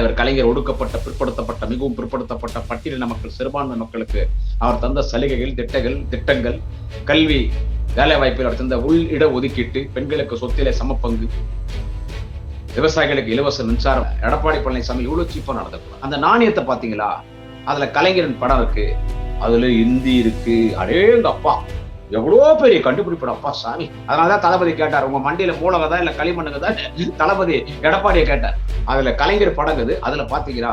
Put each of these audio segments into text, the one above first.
அவர் கலைஞர் ஒடுக்கப்பட்ட பிற்படுத்தப்பட்ட மிகவும் பிற்படுத்தப்பட்ட பட்டியலின மக்கள் சிறுபான்மை மக்களுக்கு அவர் தந்த சலுகைகள் திட்டங்கள் கல்வி வேலை வாய்ப்பில் அவர் தந்த உள் இட ஒதுக்கீட்டு பெண்களுக்கு சொத்திலே சமப்பங்கு விவசாயிகளுக்கு இலவச மின்சாரம் எடப்பாடி பழனிசாமி இவ்வளவு சீப்பா நடந்தக்கூடாது. அந்த நாணயத்தை பாத்தீங்களா, அதுல கலைஞரின் படம் இருக்கு, அதுல இந்தி இருக்கு. அடேங்க அப்பா, எவ்வளோ பெரிய கண்டுபிடிப்பு அப்பா சாமி. அதனாலதான் தளபதி கேட்டார், உங்க மண்டியில மூலகதா இல்ல களிமண்ணுங்கதான் தளபதி எடப்பாடியை கேட்டார். அதுல கலைஞர் படங்குது, அதுல பாத்தீங்களா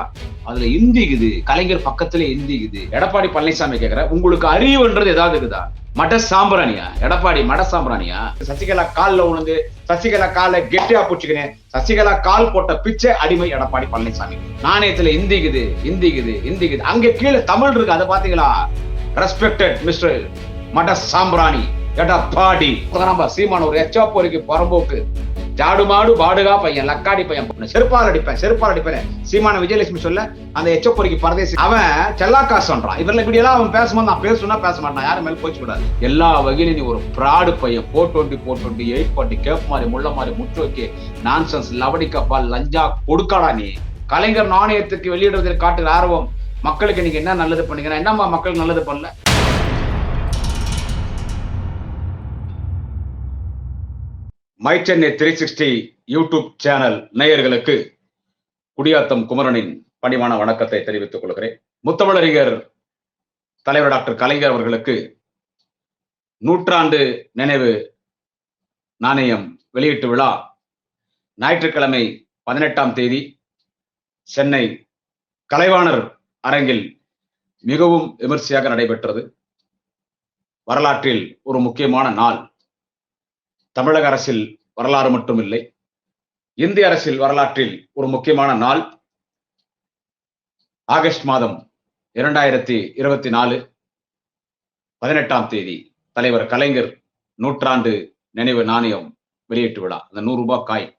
அதுல இந்திக்குது, கலைஞர் பக்கத்துல இந்திக்குது. எடப்பாடி பழனிசாமி கேக்குற, உங்களுக்கு அறிவுன்றது ஏதாவது இருக்குதா? மட சாம்பிராணியா எடப்பாடி? மட சாம்பிராணியா? சசிகலா கால்ல உணர்ந்து சசிகலா கால கெட்டியா பூச்சிக்கினேன், சசிகலா கால் போட்ட பிச்சை அடிமை எடப்பாடி பழனிசாமி. நாணயத்துல இந்திக்குது. அங்க கீழே தமிழ் இருக்கு, அதை பாத்தீங்களா? ரெஸ்பெக்டட் மிஸ்டர் மட சாம்பிராணி எடப்பாடி. சீமான ஒரு எச்சாப்போருக்கு பரம்போக்கு ஜாடு மாடு பாடுகா பையன் லக்காடி பையன், செருப்பால் அடிப்பேன் சீமான விஜயலட்சுமி சொல்ல அந்த எச்சப்பொறிக்கு பரதேசி. அவன் செல்லாக்கா சொல்றான். இவர்ல இப்படி எல்லாம் அவன் பேசும்போது நான் பேசுனா பேச மாட்டான், யாரும் மேல போச்சு கூடாது. எல்லா வகையிலும் நீ ஒரு பிராடு பையன், 420 840 கேப் மாதிரி முள்ள மாதிரி முற்றோக்கி நான்சென்ஸ் லவடிக்கா பால் லஞ்சா கொடுக்காடா நீ. கலைஞர் நாணயத்துக்கு வெளியிடுவதில் காட்டுகிற ஆர்வம், மக்களுக்கு நீங்க என்ன நல்லது பண்ணீங்கன்னா என்னம்மா மக்களுக்கு நல்லது பண்ணல? மை சென்னை 360 யூடியூப் சேனல் நேயர்களுக்கு குடியாத்தம் குமரனின் பணிவான வணக்கத்தை தெரிவித்துக் கொள்கிறேன். முத்தமிழறிஞர் தலைவர் டாக்டர் கலைஞர் அவர்களுக்கு 100 நினைவு நாணயம் வெளியீட்டு விழா ஞாயிற்றுக்கிழமை 18ஆம் தேதி சென்னை கலைவாணர் அரங்கில் மிகவும் விமர்சையாக நடைபெற்றது. வரலாற்றில் ஒரு முக்கியமான நாள். தமிழக அரசில் வரலாறு மட்டும் இல்லை, இந்திய அரசியல் வரலாற்றில் ஒரு முக்கியமான நாள். ஆகஸ்ட் மாதம் 2024 18ஆம் தேதி தலைவர் கலைஞர் 100 நினைவு நாணயம் வெளியீட்டு விழா. அந்த 100 ரூபாய் காய்.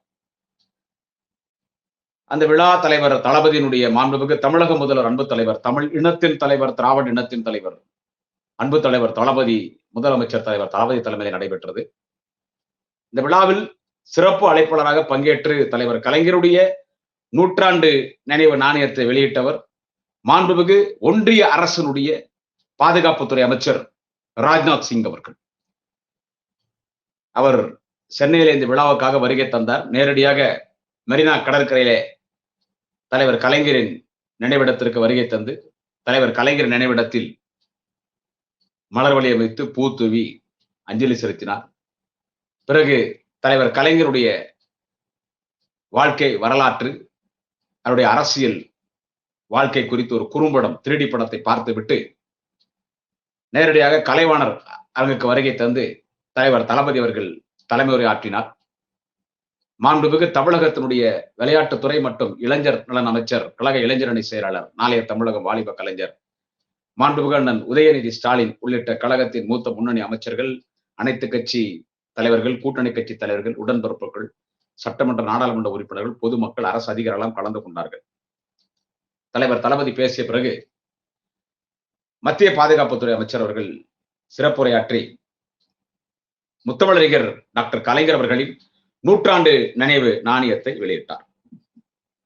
அந்த விழா தலைவர் தளபதியினுடைய மாண்புமிகு தமிழக முதல்வர் அன்பு தலைவர், தமிழ் இனத்தின் தலைவர், திராவிட இனத்தின் தலைவர் அன்பு தலைவர் தளபதி, முதலமைச்சர் தலைவர் தளபதி தலைமையில் நடைபெற்றது. இந்த விழாவில் சிறப்பு அழைப்பாளராக பங்கேற்று தலைவர் கலைஞருடைய 100 நினைவு நாணயத்தை வெளியிட்டவர் மாண்புமிகு ஒன்றிய அரசினுடைய பாதுகாப்புத்துறை அமைச்சர் ராஜ்நாத் சிங் அவர்கள். அவர் சென்னையில இந்த விழாவுக்காக வருகை தந்தார். நேரடியாக மெரினா கடற்கரையிலே தலைவர் கலைஞரின் நினைவிடத்திற்கு வருகை தந்து தலைவர் கலைஞர் நினைவிடத்தில் மலர் வளையம் வைத்து பூ தூவி அஞ்சலி செலுத்தினார். பிறகு தலைவர் கலைஞருடைய வாழ்க்கை வரலாற்று, அவருடைய அரசியல் வாழ்க்கை குறித்து ஒரு குறும்படம் 3D படத்தை பார்த்துவிட்டு நேரடியாக கலைவாணர் அரங்குக்கு வருகை தந்து தலைவர் தளபதி அவர்கள் தலைமை உரை ஆற்றினார். மாண்புமிகு தமிழகத்தினுடைய விளையாட்டுத்துறை மற்றும் இளைஞர் நலன் அமைச்சர், கழக இளைஞர் அணி செயலாளர், நாளைய தமிழகம் வாலிப கலைஞர் மாண்புமிகு அண்ணன் உதயநிதி ஸ்டாலின் உள்ளிட்ட கழகத்தின் மூத்த முன்னணி அமைச்சர்கள், அனைத்து கட்சி தலைவர்கள், கூட்டணி கட்சி தலைவர்கள், உடன்பிறப்புகள், சட்டமன்ற நாடாளுமன்ற உறுப்பினர்கள், பொதுமக்கள், அரசு அதிகாரிகள் கலந்து கொண்டார்கள். தலைவர் தளபதி பேசிய பிறகு மத்திய பாதுகாப்புத்துறை அமைச்சர் அவர்கள் சிறப்புரையாற்றி முத்தமிழறிஞர் டாக்டர் கலைஞர் அவர்களின் 100 நினைவு நாணயத்தை வெளியிட்டார்.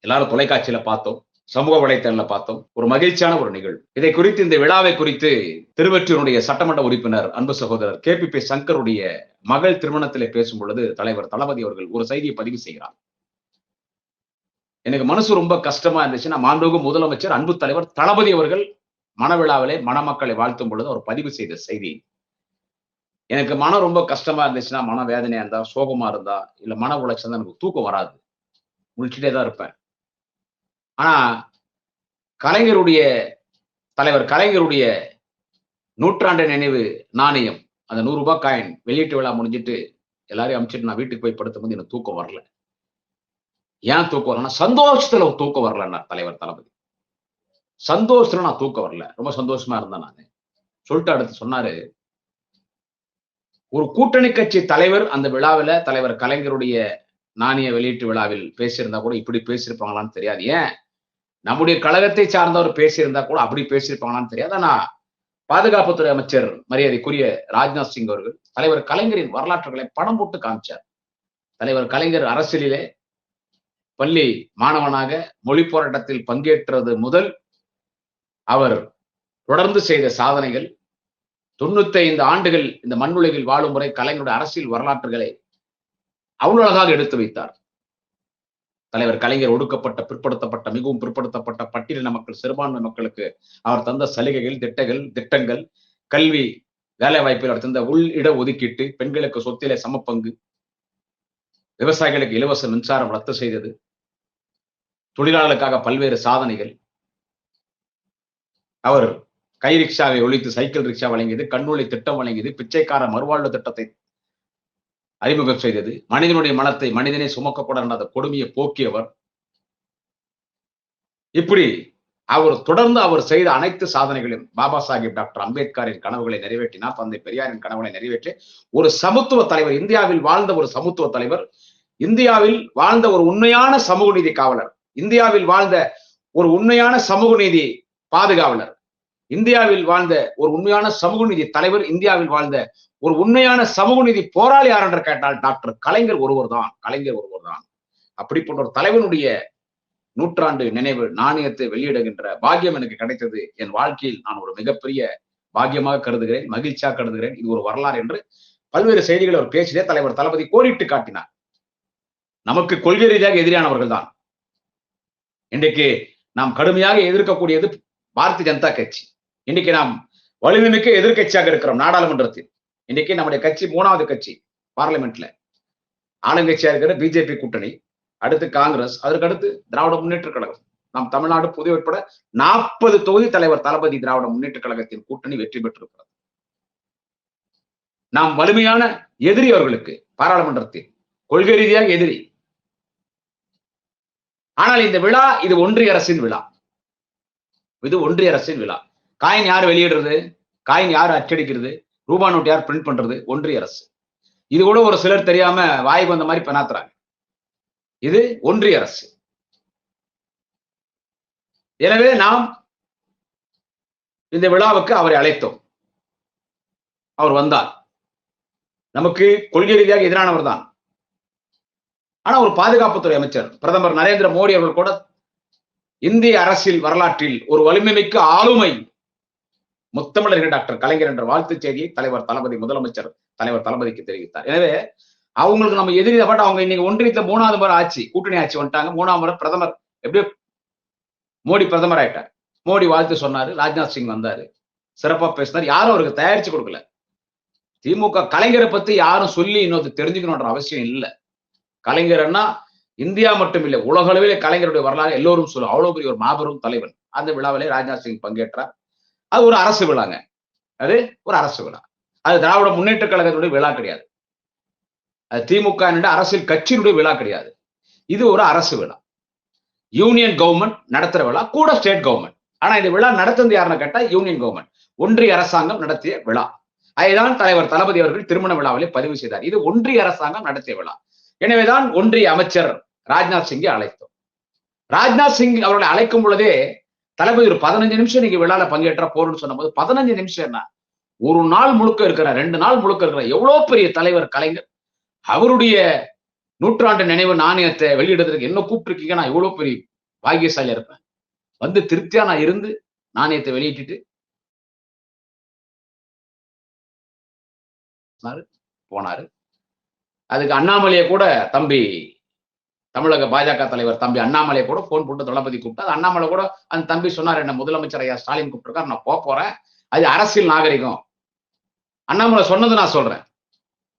எல்லாரும் தொலைக்காட்சியில பார்த்தோம், சமூக வலைத்தளத்துல பார்த்தோம். ஒரு மகிழ்ச்சியான ஒரு நிகழ்வு. இதை குறித்து, இந்த விழாவை குறித்து திருவொற்றியூருடைய சட்டமன்ற உறுப்பினர் அன்பு சகோதரர் KPP சங்கருடைய மகள் திருமணத்திலே பேசும் பொழுது தலைவர் தளபதி அவர்கள் ஒரு செய்தியை பதிவு செய்கிறார். எனக்கு மனசு ரொம்ப கஷ்டமா இருந்துச்சுன்னா, மாண்புமிகு முதலமைச்சர் அன்பு தலைவர் தளபதி அவர்கள் மணவிழாவிலே மணமக்களை வாழ்த்தும் பொழுது அவர் பதிவு செய்த செய்தி, எனக்கு மனம் ரொம்ப கஷ்டமா இருந்துச்சுன்னா, மன வேதனையா இருந்தா, சோகமா இருந்தா, இல்ல மன உளைச்சல் தான், எனக்கு தூக்கம் வராது, முழிச்சுட்டே தான் இருப்பேன். ஆனா கலைஞருடைய தலைவர் கலைஞருடைய 100 நினைவு நாணயம், அந்த 100 ரூபாய் காயின் வெளியீட்டு விழா முடிஞ்சிட்டு எல்லாரையும் அமைச்சிட்டு நான் வீட்டுக்கு போய் படுத்தும் போது எனக்கு தூக்கம் வரல. ஏன் தூக்கம் வரலன்னா, சந்தோஷத்துல தூக்கம் வரலன்னா தலைவர் தளபதி, சந்தோஷத்துல நான் தூக்கம் வரல, ரொம்ப சந்தோஷமா இருந்தேன் நான் சொல்லிட்டு அடுத்து சொன்னாரு, ஒரு கூட்டணி கட்சி தலைவர் அந்த விழாவில தலைவர் கலைஞருடைய நாணய வெளியீட்டு விழாவில் பேசியிருந்தா கூட இப்படி பேசியிருப்பாங்களான்னு தெரியாது. ஏன் நம்முடைய கழகத்தை சார்ந்தவர் பேசியிருந்தா கூட அப்படி பேசியிருப்பாங்களான்னு தெரியாது. ஆனா பாதுகாப்புத்துறை அமைச்சர் மரியாதைக்குரிய ராஜ்நாத் சிங் அவர்கள் தலைவர் கலைஞரின் வரலாற்றுகளை படம் போட்டு காமிச்சார். தலைவர் கலைஞர் அரசியலிலே பள்ளி மாணவனாக மொழி போராட்டத்தில் பங்கேற்றது முதல் அவர் தொடர்ந்து செய்த சாதனைகள், 95 ஆண்டுகள் இந்த மண்ணுலகில் வாழும் முறை கலைஞருடைய அரசியல் வரலாற்றுகளை அவ்வளவு அழகாக எடுத்து வைத்தார். தலைவர் கலைஞர் ஒடுக்கப்பட்ட, பிற்படுத்தப்பட்ட, மிகவும் பிற்படுத்தப்பட்ட பட்டியலின மக்கள், சிறுபான்மை மக்களுக்கு அவர் தந்த சலுகைகள், திட்டங்கள், கல்வி, வேலை வாய்ப்பில் அவர் தந்த உள் இட ஒதுக்கீட்டு, பெண்களுக்கு சொத்திலே சமப்பங்கு, விவசாயிகளுக்கு இலவச மின்சாரம் ரத்து செய்தது, தொழிலாளர்களுக்காக பல்வேறு சாதனைகள். அவர் கை ரிக்ஷாவை ஒழித்து சைக்கிள் ரிக்ஷா வழங்கியது, கண்ணொளி திட்டம் வழங்கியது, பிச்சைக்கார மறுவாழ்வு திட்டத்தை அறிமுகம் செய்தது, மனிதனுடைய மனத்தை மனிதனை சுமக்கக்கூடாது அந்த கொடுமையை போக்கியவர். இப்படி அவர் தொடர்ந்து அவர் செய்த அனைத்து சாதனைகளையும் பாபா சாஹிப் டாக்டர் அம்பேத்கரின் கனவுகளை நிறைவேற்றினார், தந்தை பெரியாரின் கனவுகளை நிறைவேற்றி ஒரு சமத்துவ தலைவர், இந்தியாவில் வாழ்ந்த ஒரு சமத்துவ தலைவர், இந்தியாவில் வாழ்ந்த ஒரு உண்மையான சமூக நீதி காவலர், இந்தியாவில் வாழ்ந்த ஒரு உண்மையான சமூக நீதி பாதுகாவலர், இந்தியாவில் வாழ்ந்த ஒரு உண்மையான சமூக நீதி தலைவர், இந்தியாவில் வாழ்ந்த ஒரு உண்மையான சமூக நீதி போராளி யார் என்று கேட்டால் டாக்டர் கலைஞர் ஒருவர் தான். அப்படிப்பட்ட ஒரு தலைவனுடைய நூற்றாண்டு நினைவு நாணயத்தை வெளியிடுகின்ற பாக்கியம் எனக்கு கிடைத்தது. என் வாழ்க்கையில் நான் ஒரு மிகப்பெரிய பாக்கியமாக கருதுகிறேன், மகிழ்ச்சியாக கருதுகிறேன். இது ஒரு வரலாறு என்று பல்வேறு செய்திகள் அவர் பேசிலே தலைவர் தளபதி கோடிட்டு காட்டினார். நமக்கு கொள்கை ரீதியாக எதிரானவர்கள் தான். இன்றைக்கு நாம் கடுமையாக எதிர்க்கக்கூடியது பாரதிய ஜனதா கட்சி. இன்னைக்கு நாம் வலிமைமிக்க எதிர்கட்சியாக இருக்கிறோம் நாடாளுமன்றத்தில். இன்னைக்கு நம்முடைய கட்சி 3வது கட்சி பார்லிமெண்ட்ல. ஆளுங்கட்சியா இருக்கிற பிஜேபி கூட்டணி, அடுத்து காங்கிரஸ், அதற்கு அடுத்து திராவிட முன்னேற்ற கழகம். நாம் தமிழ்நாடு புதிய உட்பட 40 தொகுதி தலைவர் தளபதி திராவிட முன்னேற்ற கழகத்தின் கூட்டணி வெற்றி பெற்றிருக்கிறது. நாம் வலிமையான எதிரி அவர்களுக்கு பாராளுமன்றத்தில், கொள்கை ரீதியாக எதிரி. ஆனால் இந்த விழா இது ஒன்றிய அரசின் விழா. இது ஒன்றிய அரசின் விழா. காயின் யார் வெளியிடுறது, காயின் யார் அச்சடிக்கிறது, ரூபா நோட் யார் பிரிண்ட் பண்றது, ஒன்றிய அரசு. இது கூட ஒரு சிலர் தெரியாம வாய்க்கு வந்த மாதிரி பெணாத்துறாங்க. இது ஒன்றிய அரசு. எனவே நாம் இந்த விழாவுக்கு அவரை அழைத்தோம். அவர் வந்தார். நமக்கு கொள்கை ரீதியாக எதிரானவர் தான். ஆனா ஒரு பாதுகாப்புத்துறை அமைச்சர் பிரதமர் நரேந்திர மோடி அவர்கள் கூட இந்திய அரசியல் வரலாற்றில் ஒரு வலிமைமிக்க ஆளுமை முத்தமிழர்கள் டாக்டர் கலைஞர் என்ற வாழ்த்துச் செய்தியை தலைவர் தளபதி முதலமைச்சர் தலைவர் தளபதிக்கு தெரிவித்தார். எனவே அவங்களுக்கு நம்ம எதிரி பட் அவங்க இன்னைக்கு ஒன்றியத்தை 3வது முறை ஆட்சி, கூட்டணி ஆட்சி வந்துட்டாங்க. 3ஆம் முறை பிரதமர் எப்படியோ மோடி பிரதமர் ஆயிட்டார். மோடி வாழ்த்து சொன்னாரு, ராஜ்நாத் சிங் வந்தாரு, சிறப்பா பேசினார். யாரும் அவருக்கு தயாரிச்சு கொடுக்கல. திமுக கலைஞரை பத்தி யாரும் சொல்லி இன்னொரு தெரிஞ்சுக்கணுன்ற அவசியம் இல்லை. கலைஞர்னா இந்தியா மட்டும் இல்லை, உலக அளவிலே கலைஞருடைய வரலாறு எல்லோரும் சொல்லும். அவ்வளவு பெரிய ஒரு மாபெரும் தலைவன். அந்த விழாவிலே ராஜ்நாத் சிங் பங்கேற்றார். அது ஒரு அரசு விழாங்க. அது ஒரு அரசு விழா. அது திராவிட முன்னேற்ற கழகத்தினுடைய விழா கிடையாது. அது திமுக அரசியல் கட்சியினுடைய விழா கிடையாது. இது ஒரு அரசு விழா. யூனியன் கவர்மெண்ட் நடத்துற விழா, கூட ஸ்டேட் கவர்மெண்ட். ஆனா இந்த விழா நடத்துறது யாருன்னு கேட்டா யூனியன் கவர்மெண்ட், ஒன்றிய அரசாங்கம் நடத்திய விழா. அதைதான் தலைவர் தளபதி அவர்கள் திருமண விழாவிலே பதிவு செய்தார். இது ஒன்றிய அரசாங்கம் நடத்திய விழா. எனவேதான் ஒன்றிய அமைச்சர் ராஜ்நாத் சிங்கை அழைத்தோம். ராஜ்நாத் சிங் அவர்களை அழைக்கும் பொழுதே தளபதி ஒரு 15 நிமிஷம் நீங்க விழால பங்கேற்ற போறோம்னு சொன்ன போது 15 நிமிஷம் என்ன, ஒரு நாள் முழுக்க இருக்கிற, 2 நாள் முழுக்க இருக்கிற எவ்வளவு பெரிய தலைவர் கலைஞர். அவருடைய நூற்றாண்டு நினைவு நாணயத்தை வெளியிடுறதுக்கு என்ன கூப்பிட்டுருக்கீங்க, நான் எவ்வளவு பெரிய பாக்கியசாலியா இருப்பேன். வந்து திருப்தியா நான் இருந்து நாணயத்தை வெளியிட்டு போனாரு. அதுக்கு அண்ணாமலையை கூட தம்பி, தமிழக பாஜக தலைவர் தம்பி அண்ணாமலை கூட போன் போட்டு தளபதி கூப்பிட்டு, அண்ணாமலை கூட அந்த தம்பி சொன்னார், என்ன முதலமைச்சர் ஐயா ஸ்டாலின் கூப்பிட்டுருக்காரு, நான் போறேன், அது அரசியல் நாகரிகம். அண்ணாமலை சொன்னது நான் சொல்றேன்.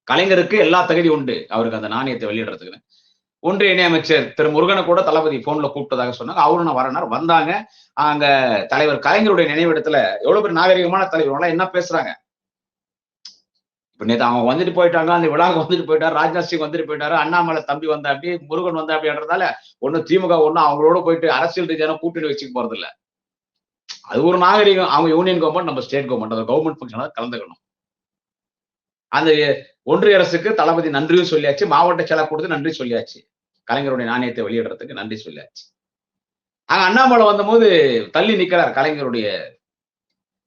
கலைஞருக்கு எல்லா தகுதி உண்டு அவருக்கு அந்த நாணயத்தை வெளியிடுறதுக்கு. ஒன்றிய இணையமைச்சர் திரு முருகனை கூட தளபதி போன்ல கூப்பிட்டதாக சொன்னாங்க. அவரும் நான் வரனார், வந்தாங்க. அங்க தலைவர் கலைஞருடைய நினைவிடத்துல எவ்வளவு பெரிய நாகரிகமான தலைவர் என்ன பேசுறாங்க. இப்ப நேற்று அவங்க வந்துட்டு போயிட்டாங்க, அந்த விழாவுக்கு வந்துட்டு போயிட்டாரு, ராஜ்நாத் சிங் வந்துட்டு போயிட்டாரு, அண்ணாமலை தம்பி வந்தா அப்படி, முருகன் வந்தா அப்படின்றதால ஒன்னும் திமுக ஒன்னும் அவங்களோட போயிட்டு அரசியல் ரீதியான கூட்டணி வச்சுக்க போறது இல்ல. அது ஒரு நாகரிகம். அவங்க யூனியன் கவர்மெண்ட், நம்ம ஸ்டேட் கவர்மெண்ட், அந்த கவர்மெண்ட் ஃபங்க்ஷனாக கலந்துக்கணும். அந்த ஒன்றிய அரசுக்கு தளபதி நன்றியும் சொல்லியாச்சு, மாவட்ட செயலர் கொடுத்து நன்றி சொல்லியாச்சு, கலைஞருடைய நாணயத்தை வெளியிடுறதுக்கு நன்றி சொல்லியாச்சு. அங்க அண்ணாமலை வந்த போது தள்ளி நிக்கிறார், கலைஞருடைய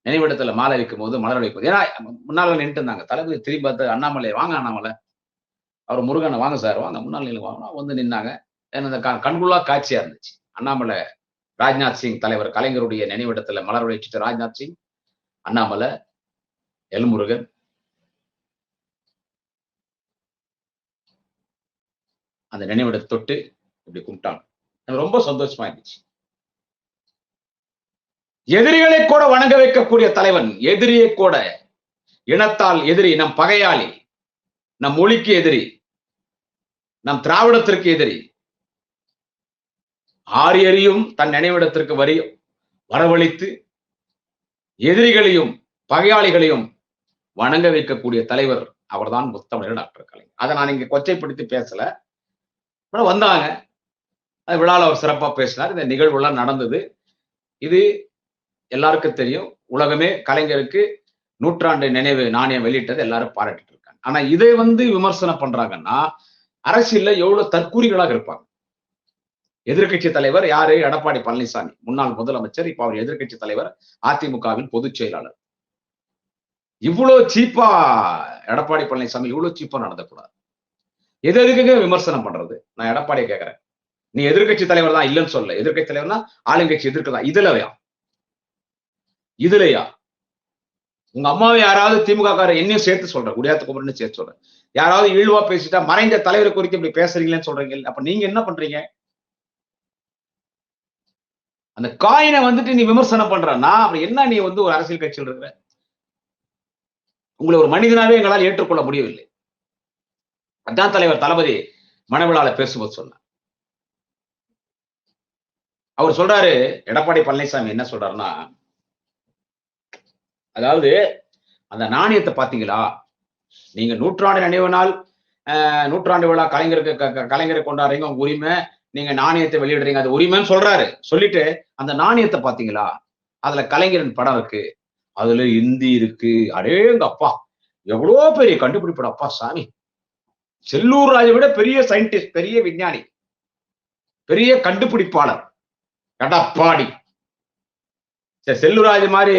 நினைவிடத்துல மாலை வைக்கும் போது, மலர் வைக்கும் போது. ஏன்னா முன்னால நின்று இருந்தாங்க. தளபதி திரும்பி பார்த்து, அண்ணாமலை வாங்க, அண்ணாமலை அவர் முருகனை வாங்க சார் வாங்க, முன்னாள் வாங்க வந்து நின்னாங்க. கண்குள்ளா காட்சியா இருந்துச்சு. அண்ணாமலை, ராஜ்நாத் சிங் தலைவர் கலைஞருடைய நினைவிடத்துல மலர் வச்சுட்டு ராஜ்நாத் சிங், அண்ணாமலை, எல்முருகன் அந்த நினைவிடத்தை தொட்டு இப்படி கும்பிட்டாங்க. எனக்கு ரொம்ப சந்தோஷமா இருந்துச்சு. எதிரிகளை கூட வணங்க வைக்கக்கூடிய தலைவன், எதிரியை கூட, இனத்தால் எதிரி, நம் பகையாளி, நம் மொழிக்கு எதிரி, நம் திராவிடத்திற்கு எதிரி, ஆரியரையும் தன் நினைவிடத்திற்கு வரவழைத்து எதிரிகளையும் பகையாளிகளையும் வணங்க வைக்கக்கூடிய தலைவர் அவர்தான் முத்தமிழர் டாக்டர் கலைஞர். அதை நான் இங்க கொச்சைப்படுத்தி பேசல. வந்தாங்க, விழாவில் அவர் சிறப்பா பேசினார். இந்த நிகழ்வு எல்லாம் நடந்தது. இது எல்லாருக்கும் தெரியும். உலகமே கலைஞருக்கு நூற்றாண்டு நினைவு நாணயம் வெளியிட்டது எல்லாரும் பாராட்டிட்டு இருக்காங்க. ஆனா இதை விமர்சனம் பண்றாங்கன்னா அரசியல்ல எவ்வளவு தற்கூறிகளாக இருப்பாங்க. எதிர்கட்சி தலைவர் யாரு? எடப்பாடி பழனிசாமி, முன்னாள் முதலமைச்சர். இப்ப அவர் எதிர்கட்சி தலைவர், அதிமுகவின் பொதுச் செயலாளர். இவ்வளவு சீப்பா எடப்பாடி பழனிசாமி இவ்வளவு சீப்பா நடந்தக்கூடாது. எதுக்கு விமர்சனம் பண்றது? நான் எடப்பாடியை கேட்கிறேன். நீ எதிர்கட்சி தலைவர் தான் இல்லைன்னு சொல்ல. எதிர்கட்சி தலைவர்னா ஆளுங்கட்சி எதிர்க்கதான். இதுலயா உங்க அம்மாவை யாராவது திமுக என்னையும் சேர்த்து சொல்றேன், குடியாத்த குமரன் சேர்த்து சொல்றேன், யாராவது இழிவா பேசிட்டா மறைந்த தலைவரை குறித்து இப்படி பேசுறீங்களேன்னு சொல்றீங்க. அப்ப நீங்க என்ன பண்றீங்க? அந்த காயினை நீ விமர்சனம் பண்றன்னா அப்புறம் என்ன? நீ ஒரு அரசியல் கட்சியில் இருக்கிற, உங்களை ஒரு மனிதனாவே எங்களால் ஏற்றுக்கொள்ள முடியவில்லை. அதான் தலைவர் தளபதி மனவிழால பேசும்போது சொன்னார். அவர் சொல்றாரு, எடப்பாடி பழனிசாமி என்ன சொல்றாருன்னா, அதாவது அந்த நாணயத்தை பாத்தீங்களா, நீங்க நூற்றாண்டு நினைவு நாள், நூற்றாண்டு விழா கலைஞரை கொண்டாடுறீங்க, உங்க உரிமை, நீங்க நாணயத்தை வெளியிடுறீங்க, அது உரிமைன்னு சொல்றாரு. சொல்லிட்டு அந்த நாணயத்தை பாத்தீங்களா, அதுல கலைஞரின் படம் இருக்கு, அதுல இந்தி இருக்கு. அடேங்க அப்பா, எவ்வளவு பெரிய கண்டுபிடிப்பு அப்பா சாமி. செல்லூர் ராஜை விட பெரிய சயின்டிஸ்ட், பெரிய விஞ்ஞானி, பெரிய கண்டுபிடிப்பாளர் எடப்பாடி. செல்லூர் ராஜ் மாதிரி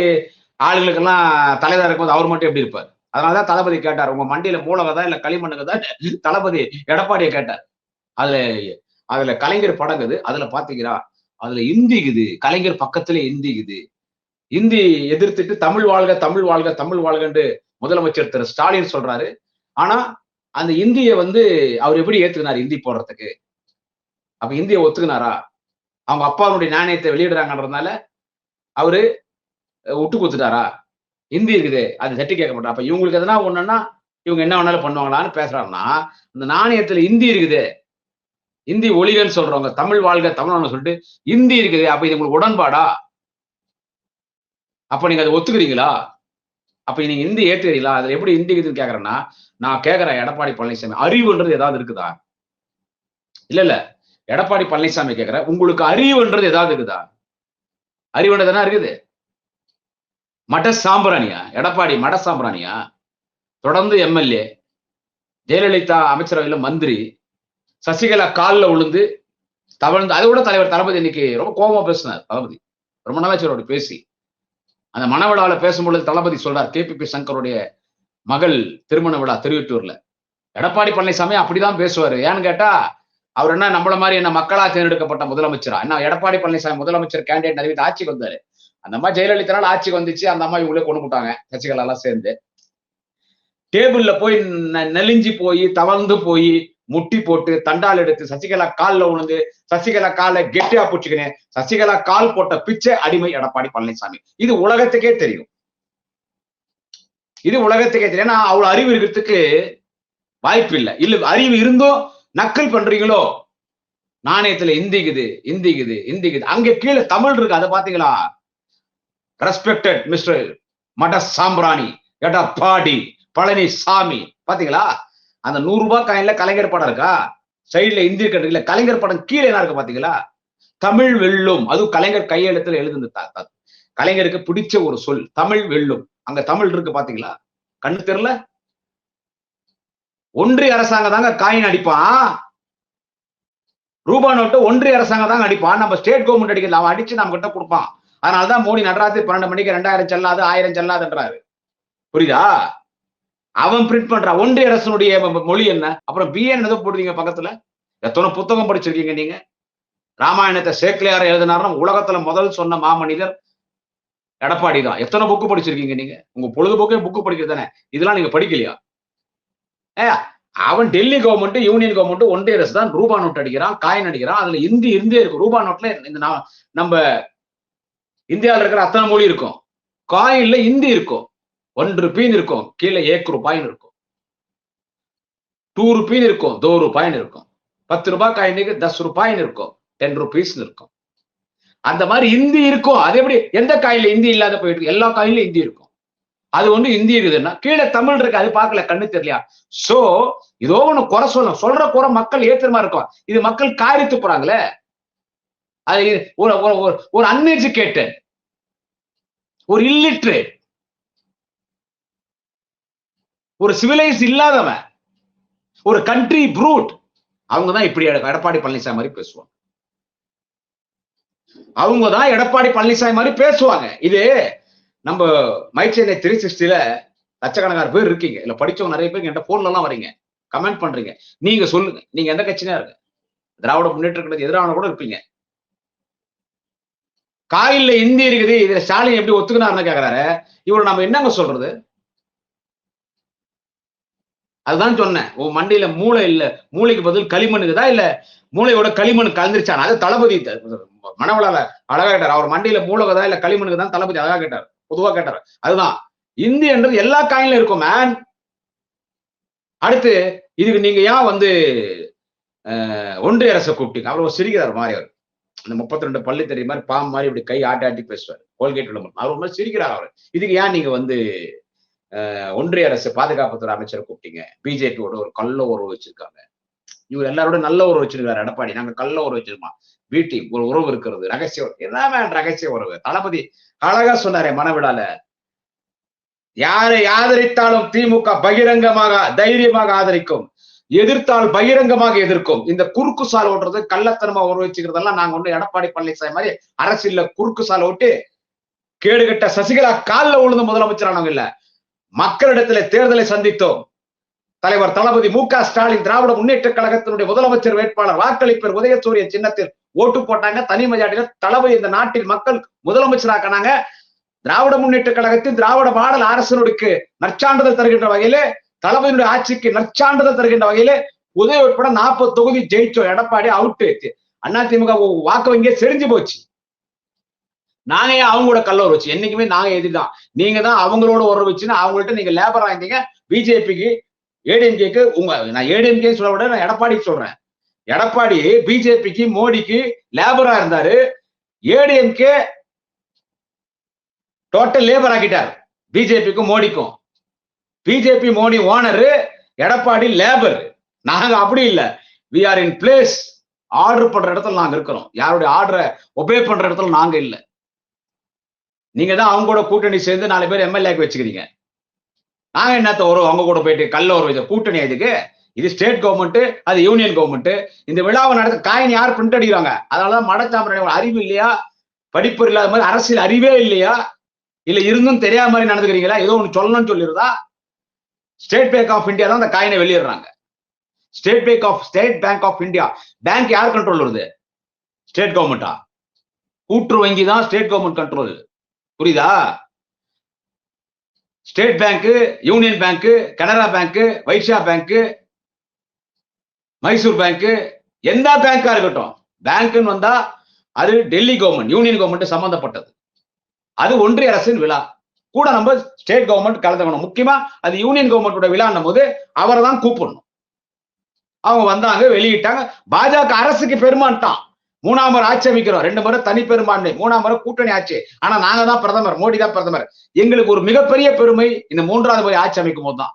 ஆளுங்களுக்கெல்லாம் தலைவர் இருக்கும்போது அவர் மட்டும் எப்படி இருப்பார்? அதனாலதான் தளபதி கேட்டார், உங்க மண்டியில மூலகதா இல்ல களிமண்ணுக்கு தான் தளபதி எடப்பாடியை கேட்டார். அதுல கலைஞர் படங்குது, அதுல பாத்தீங்கன்னா அதுல இந்திக்குது, கலைஞர் பக்கத்துல இந்திக்குது. இந்தி எதிர்த்துட்டு தமிழ் வாழ்க தமிழ் வாழ்க தமிழ் வாழ்கன்னு முதலமைச்சர் திரு ஸ்டாலின் சொல்றாரு. ஆனா அந்த இந்திய அவர் எப்படி ஏத்துக்கினார் இந்தி போடுறதுக்கு? அப்ப இந்திய ஒத்துக்கினாரா? அவங்க அப்பாவுடைய நாணயத்தை வெளியிடுறாங்கன்றதுனால அவரு விட்டு கொடுத்துட்டாரா? இந்தி இருக்குது, அது தட்டி கேட்க மாட்டார். அப்ப இவங்களுக்கு எதனா ஒண்ணுன்னா இவங்க என்ன வேணாலும் பண்ணுவாங்களான்னு பேசுறாங்கன்னா, இந்த நாணயத்துல இந்தி இருக்குது, இந்தி ஒளிகன்னு சொல்றவங்க தமிழ் வாழ்க தமிழ்னு சொல்லிட்டு இந்தி இருக்குது. அப்ப இது உங்களுக்கு உடன்பாடா? அப்ப நீங்க அதை ஒத்துக்கிறீங்களா? அப்ப நீங்க இந்தி ஏத்துக்கிறீங்களா? அதுல எப்படி இந்தி இருக்குதுன்னு கேக்குறேன்னா, நான் கேட்கிறேன் எடப்பாடி பழனிசாமி, அறிவுன்றது ஏதாவது இருக்குதா? இல்ல எடப்பாடி பழனிசாமி கேட்கிறேன், உங்களுக்கு அறிவுன்றது ஏதாவது இருக்குதா? அறிவுன்றது என்ன இருக்குது? மட சாம்பிராணியா? எடப்பாடி மட சாம்பிராணியா? தொடர்ந்து எம்எல்ஏ, ஜெயலலிதா அமைச்சரவையில மந்திரி, சசிகலா காலில் விழுந்து தவழ்ந்து, அதை விட தலைவர் தளபதி இன்னைக்கு ரொம்ப கோபமா பேசினார். தளபதி ரொம்ப நல்லாச்சரோட பேசி அந்த மனவிழாவில் பேசும்பொழுது தளபதி சொல்றார், KPP சங்கருடைய மகள் திருமண விழா திருவெட்டூர்ல, எடப்பாடி பழனிசாமி அப்படிதான் பேசுவாரு. ஏன்னு கேட்டா அவர் என்ன நம்மள மாதிரி என்ன மக்களா தேர்ந்தெடுக்கப்பட்ட முதலமைச்சரா? என்ன எடப்பாடி பழனிசாமி முதலமைச்சர் கேண்டிடேட் அறிவித்து ஆட்சிக்கு வந்தாரு. அந்த அம்மா ஜெயலலிதா ஆட்சிக்கு வந்துச்சு, அந்த அம்மா இவங்களே கொண்டு போட்டாங்க, சசிகலா எல்லாம் சேர்ந்து. டேபிள்ல போய் நெலிஞ்சி போய் தவழ்ந்து போய் முட்டி போட்டு தண்டால் எடுத்து சசிகலா காலில் உணர்ந்து சசிகலா காலை கெட்டியா பிடிச்சுக்கினேன், சசிகலா கால் போட்ட பிச்சை அடிமை எடப்பாடி பழனிசாமி. இது உலகத்துக்கே தெரியும். இது உலகத்துக்கே தெரியும். ஏன்னா அவ்வளவு அறிவு இருக்கிறதுக்கு வாய்ப்பு இல்லை. இல்ல அறிவு இருந்தும் நக்கல் பண்றீங்களோ? நாணயத்துல இந்திக்குது. அங்க கீழே தமிழ் இருக்கு, அதை பாத்தீங்களா? ரெஸ்பெக்டட் மிஸ்டர் மட சாம்பிராணி எடப்பாடி பழனிசாமி. பாத்தீங்களா? அந்த 100 ரூபாய் காயின்ல கலைஞர் படம் இருக்கா? சைடுல இந்தி கட்டுல கலைஞர் படம் கீழே என்ன இருக்கு பாத்தீங்களா? தமிழ் வெல்லும். அதுவும் கலைஞர் கையெழுத்துல எழுதுந்து. கலைஞருக்கு பிடிச்ச ஒரு சொல் தமிழ் வெல்லும். அங்க தமிழ் இருக்கு பாத்தீங்களா? கண்ணு தெரியல? ஒன்றிய அரசாங்கம் தாங்க காயின் அடிப்பான், ரூபா நோட்டு ஒன்றிய அரசாங்கம் தாங்க அடிப்பான். நம்ம ஸ்டேட் கவர்மெண்ட் அடிக்கல, அவன் அடிச்சு நம்ம கிட்ட கொடுப்பான். அதனாலதான் மோடி நடராத்திரி 12 மணிக்கு 2000 செல்லாது 1000 செல்லாதுன்றாரு. புரியுதா? அவன் பிரிண்ட் பண்றான். ஒன்றிய அரசனுடைய மொழி என்ன? அப்புறம் பிஎன் ஏதோ போடுவீங்க பக்கத்துல. எத்தனை புத்தகம் படிச்சிருக்கீங்க நீங்க? ராமாயணத்தை சேக்கிலையார் எழுதினார்னா உலகத்துல முதல் சொன்ன மாமனிதர் எடப்பாடி தான். எத்தனை புக்கு படிச்சிருக்கீங்க நீங்க? உங்க பொழுதுபோக்கே புக்கு படிக்கிறது தானே. இதெல்லாம் நீங்க படிக்கலையா? அவன் டெல்லி கவர்மெண்ட், யூனியன் கவர்மெண்ட், ஒன்றிய அரசு தான் ரூபா நோட் அடிக்கிறான், காயின் அடிக்கிறான். அதுல இந்தி இருந்தே இருக்கும். ரூபா நோட்ல இந்த நம்ம இந்தியாவில் இருக்கிற அத்தனை மொழி இருக்கும். காயின்ல இந்தி இருக்கும். 1 ரூபாய்னு இருக்கும், கீழே 1 ரூபாய்னு இருக்கும். 2 ரூபாய்னு இருக்கும், 2 ரூபாய்னு இருக்கும். 10 ரூபாய் காயினுக்கு 10 ரூபாய்னு இருக்கும், 10 ரூபீஸ்னு இருக்கும். அந்த மாதிரி இந்தி இருக்கும். அது எப்படி எந்த காயின்ல இந்தி இல்லாத போயிட்டு? எல்லா காயின்லயும் இந்தி இருக்கும். அது ஒண்ணு இந்தி இருக்குதுன்னா கீழே தமிழ் இருக்கு, அது பார்க்கல, கண்ணு தெரியலையா? சோ இதோ ஒண்ணு குறை சொல்ற குறை மக்கள் ஏத்திரமா இருக்கும். இது மக்கள் காரித்து போறாங்களே. அது ஒரு அன்எஜுகேட்டட், ஒரு இல்லிட்ரேட், ஒரு சிவிலைஸ் இல்லாதவன், ஒரு கண்ட்ரி ப்ரூட், அவங்கதான் இப்படி எடப்பாடி பழனிசாமி மாதிரி பேசுவாங்க. அவங்கதான் எடப்பாடி பழனிசாமி மாதிரி பேசுவாங்க. இது நம்ம மைச்சேனை 360ல லட்சக்கணக்கான பேர் இருக்கீங்க. இல்ல படிச்சவங்க நிறைய பேர் என்கிட்ட போன்ல எல்லாம் வரீங்க, கமெண்ட் பண்றீங்க. நீங்க சொல்லுங்க, நீங்க எந்த கட்சியா இருக்கு? திராவிட முன்னேற்ற கழகத்துக்கு எதிரான கூட இருப்பீங்க. காயில்ல இந்தி இருக்குது, இதுல ஸ்டாலின் எப்படி ஒத்துக்கினாருன்னு கேக்குறாரு. இவரு நம்ம என்னங்க சொல்றது? அதுதான் சொன்னேன். உன் மண்டியில மூளை இல்ல, மூளைக்கு பதில் களிமண்ணுக்குதா இல்ல மூளையோட களிமண் கலந்துருச்சான்? அது தளபதி மனவளால அழகா கேட்டார். அவர் மண்டியில மூளைக்குதா இல்ல களிமண்ணுக்கு தான் தளபதி அழகா கேட்டார், பொதுவா கேட்டார். அதுதான் இந்தி என்றது எல்லா காயின்ல இருக்கும் மேன். அடுத்து இதுக்கு நீங்க ஏன் ஒன்றிய அரசை கூப்பிட்டீங்க? அவர் சிரிக்கிறார் மாதிரி. அவர் அந்த 32 பள்ளி தெரியும் மாதிரி பாம்பு மாதிரி இப்படி கை ஆட்டி ஆட்டி பேசுவார். கோல்கேட் அவர் ரொம்ப சிரிக்கிறார். அவர் இதுக்கு ஏன் நீங்க ஒன்றிய அரசு பாதுகாப்புத்துறை அமைச்சரை கூப்பிட்டீங்க? பிஜேபியோட ஒரு கள்ள உறவு வச்சிருக்காங்க. இவர் எல்லாரோட நல்ல உறவு வச்சிருக்காரு எடப்பாடி. நாங்க கள்ள உறவு வச்சிருக்கோம், வீட்டி ஒரு உறவு இருக்கிறது, ரகசிய உறவு. என்ன ரகசிய உறவு? தளபதி அழகா சொன்னாரே மனவிடால, யாரை ஆதரித்தாலும் திமுக பகிரங்கமாக தைரியமாக ஆதரிக்கும், எதிர்த்தால் பகிரங்கமாக எதிர்க்கும். இந்த குறுக்கு சாலை ஓட்டுறது, கள்ளத்தனமா உறவு வச்சுக்கிறதெல்லாம் நாங்க எடப்பாடி பழனிசாமி மாதிரி அரசியல்ல குறுக்கு சாலை ஓட்டு கேடுகட்ட சசிகலா காலில் விழுந்து முதலமைச்சரானவங்க இல்ல. மக்களிடத்துல தேர்தலை சந்தித்தோம். தலைவர் தளபதி மு க ஸ்டாலின் திராவிட முன்னேற்ற கழகத்தினுடைய முதலமைச்சர் வேட்பாளர் வாக்களிப்பர் உதயசூரிய சின்னத்தில் ஓட்டு போட்டாங்க. தனி மெஜாரிட்டியில தளபதி இந்த நாட்டில் மக்கள் முதலமைச்சராக்கினாங்க. திராவிட முன்னேற்ற கழகத்தில் திராவிட மாடல் அரசனுக்கு நற்சான்றிதழ் தருகின்ற வகையிலே, தளபதியுடைய ஆட்சிக்கு நற்சான்றிதழ் தருகின்ற வகையிலே உதய உட்பட 40 தொகுதி ஜெயிச்சோம். எடப்பாடி அவுட்டு. அதிமுக வாக்கு வங்கியே செறிஞ்சு போச்சு. நாங்க ஏன் அவங்களோட கல்லூர் வச்சு? என்னைக்குமே நாங்க எதிர்தான். நீங்க தான் அவங்களோட உறவு வச்சுன்னா அவங்கள்ட்ட நீங்க லேபர் ஆயிருந்தீங்க. பிஜேபிக்கு ஏடிஎம்கேக்கு நான் ஏடிஎம்கே சொல்ல விட நான் எடப்பாடி சொல்றேன். எடப்பாடி பிஜேபிக்கு மோடிக்கு லேபரா இருந்தாரு. ஏடிஎம்கே டோட்டல் லேபர் ஆக்கிட்டார் பிஜேபிக்கும் மோடிக்கும். BJP Modi owner, Edappadi labour. நாங்க அப்படி இல்ல. We are in place. Order பண்ற இடத்துல நாங்க இருக்கிறோம். யாருடைய ஆர்டரை ஒபே பண்ற இடத்துல நாங்க இல்ல. நீங்க தான் அவங்க கூட கூட்டணி சேர்ந்து 4 பேர் எம்எல்ஏக்கு வச்சுக்கிறீங்க. நாங்க என்னத்த அவங்க கூட போயிட்டு கல்ல ஒரு கூட்டணி? இதுக்கு இது ஸ்டேட் கவர்மெண்ட், அது யூனியன் கவர்மெண்ட். இந்த விழாவை நடத்த காயின் யார் பிரிண்ட் அடிக்கிறாங்க? அதனாலதான் மடச்சாம்பர அறிவு இல்லையா? படிப்பு இல்லாத மாதிரி அரசியல் அறிவே இல்லையா? இல்ல இருந்தும் தெரியாத மாதிரி நடந்துக்கிறீங்களா? ஏதோ ஒண்ணு சொல்லணும்னு சொல்லிருதா? ஸ்டேட் பேங்க் ஆஃப் இந்தியா தான் அந்த காயினை வெளியிடுறாங்க. State Bank of India bank யார் கண்ட்ரோல் வருது? ஸ்டேட் கவர்மெண்டா? கூட்டுறவு வங்கி தான் ஸ்டேட் கவர்மெண்ட் கண்ட்ரோல். புரியுதா? State Bank, Union Bank, Canara Bank, Vysya Bank, Mysore Bank, எந்த பேங்கா இருக்கட்டும், பேங்க்னு வந்தா அது டெல்லி கவர்மெண்ட், யூனியன் கவர்மெண்ட் சம்பந்தப்பட்டது. அது ஒன்றிய அரசின் விழா கூட நம்ம ஸ்டேட் கவர்மெண்ட் கலந்துக்கணும். முக்கியமா அது யூனியன் கவர்மெண்டோட விழான்னும் போது அவரை தான் கூப்பிடணும். அவங்க வந்தாங்க, வெளியிட்டாங்க. பாஜக அரசுக்கு பெருமான்ட்டான். 3ஆம் முறை ஆட்சி அமைக்கிறோம். 2 முறை தனி பெரும்பான்மை, 3ஆம் முறை கூட்டணி ஆட்சி. ஆனா நாங்க தான் பிரதமர், மோடி தான் பிரதமர். எங்களுக்கு ஒரு மிகப்பெரிய பெருமை இந்த 3ஆவது முறை ஆட்சி அமைக்கும் போதுதான்.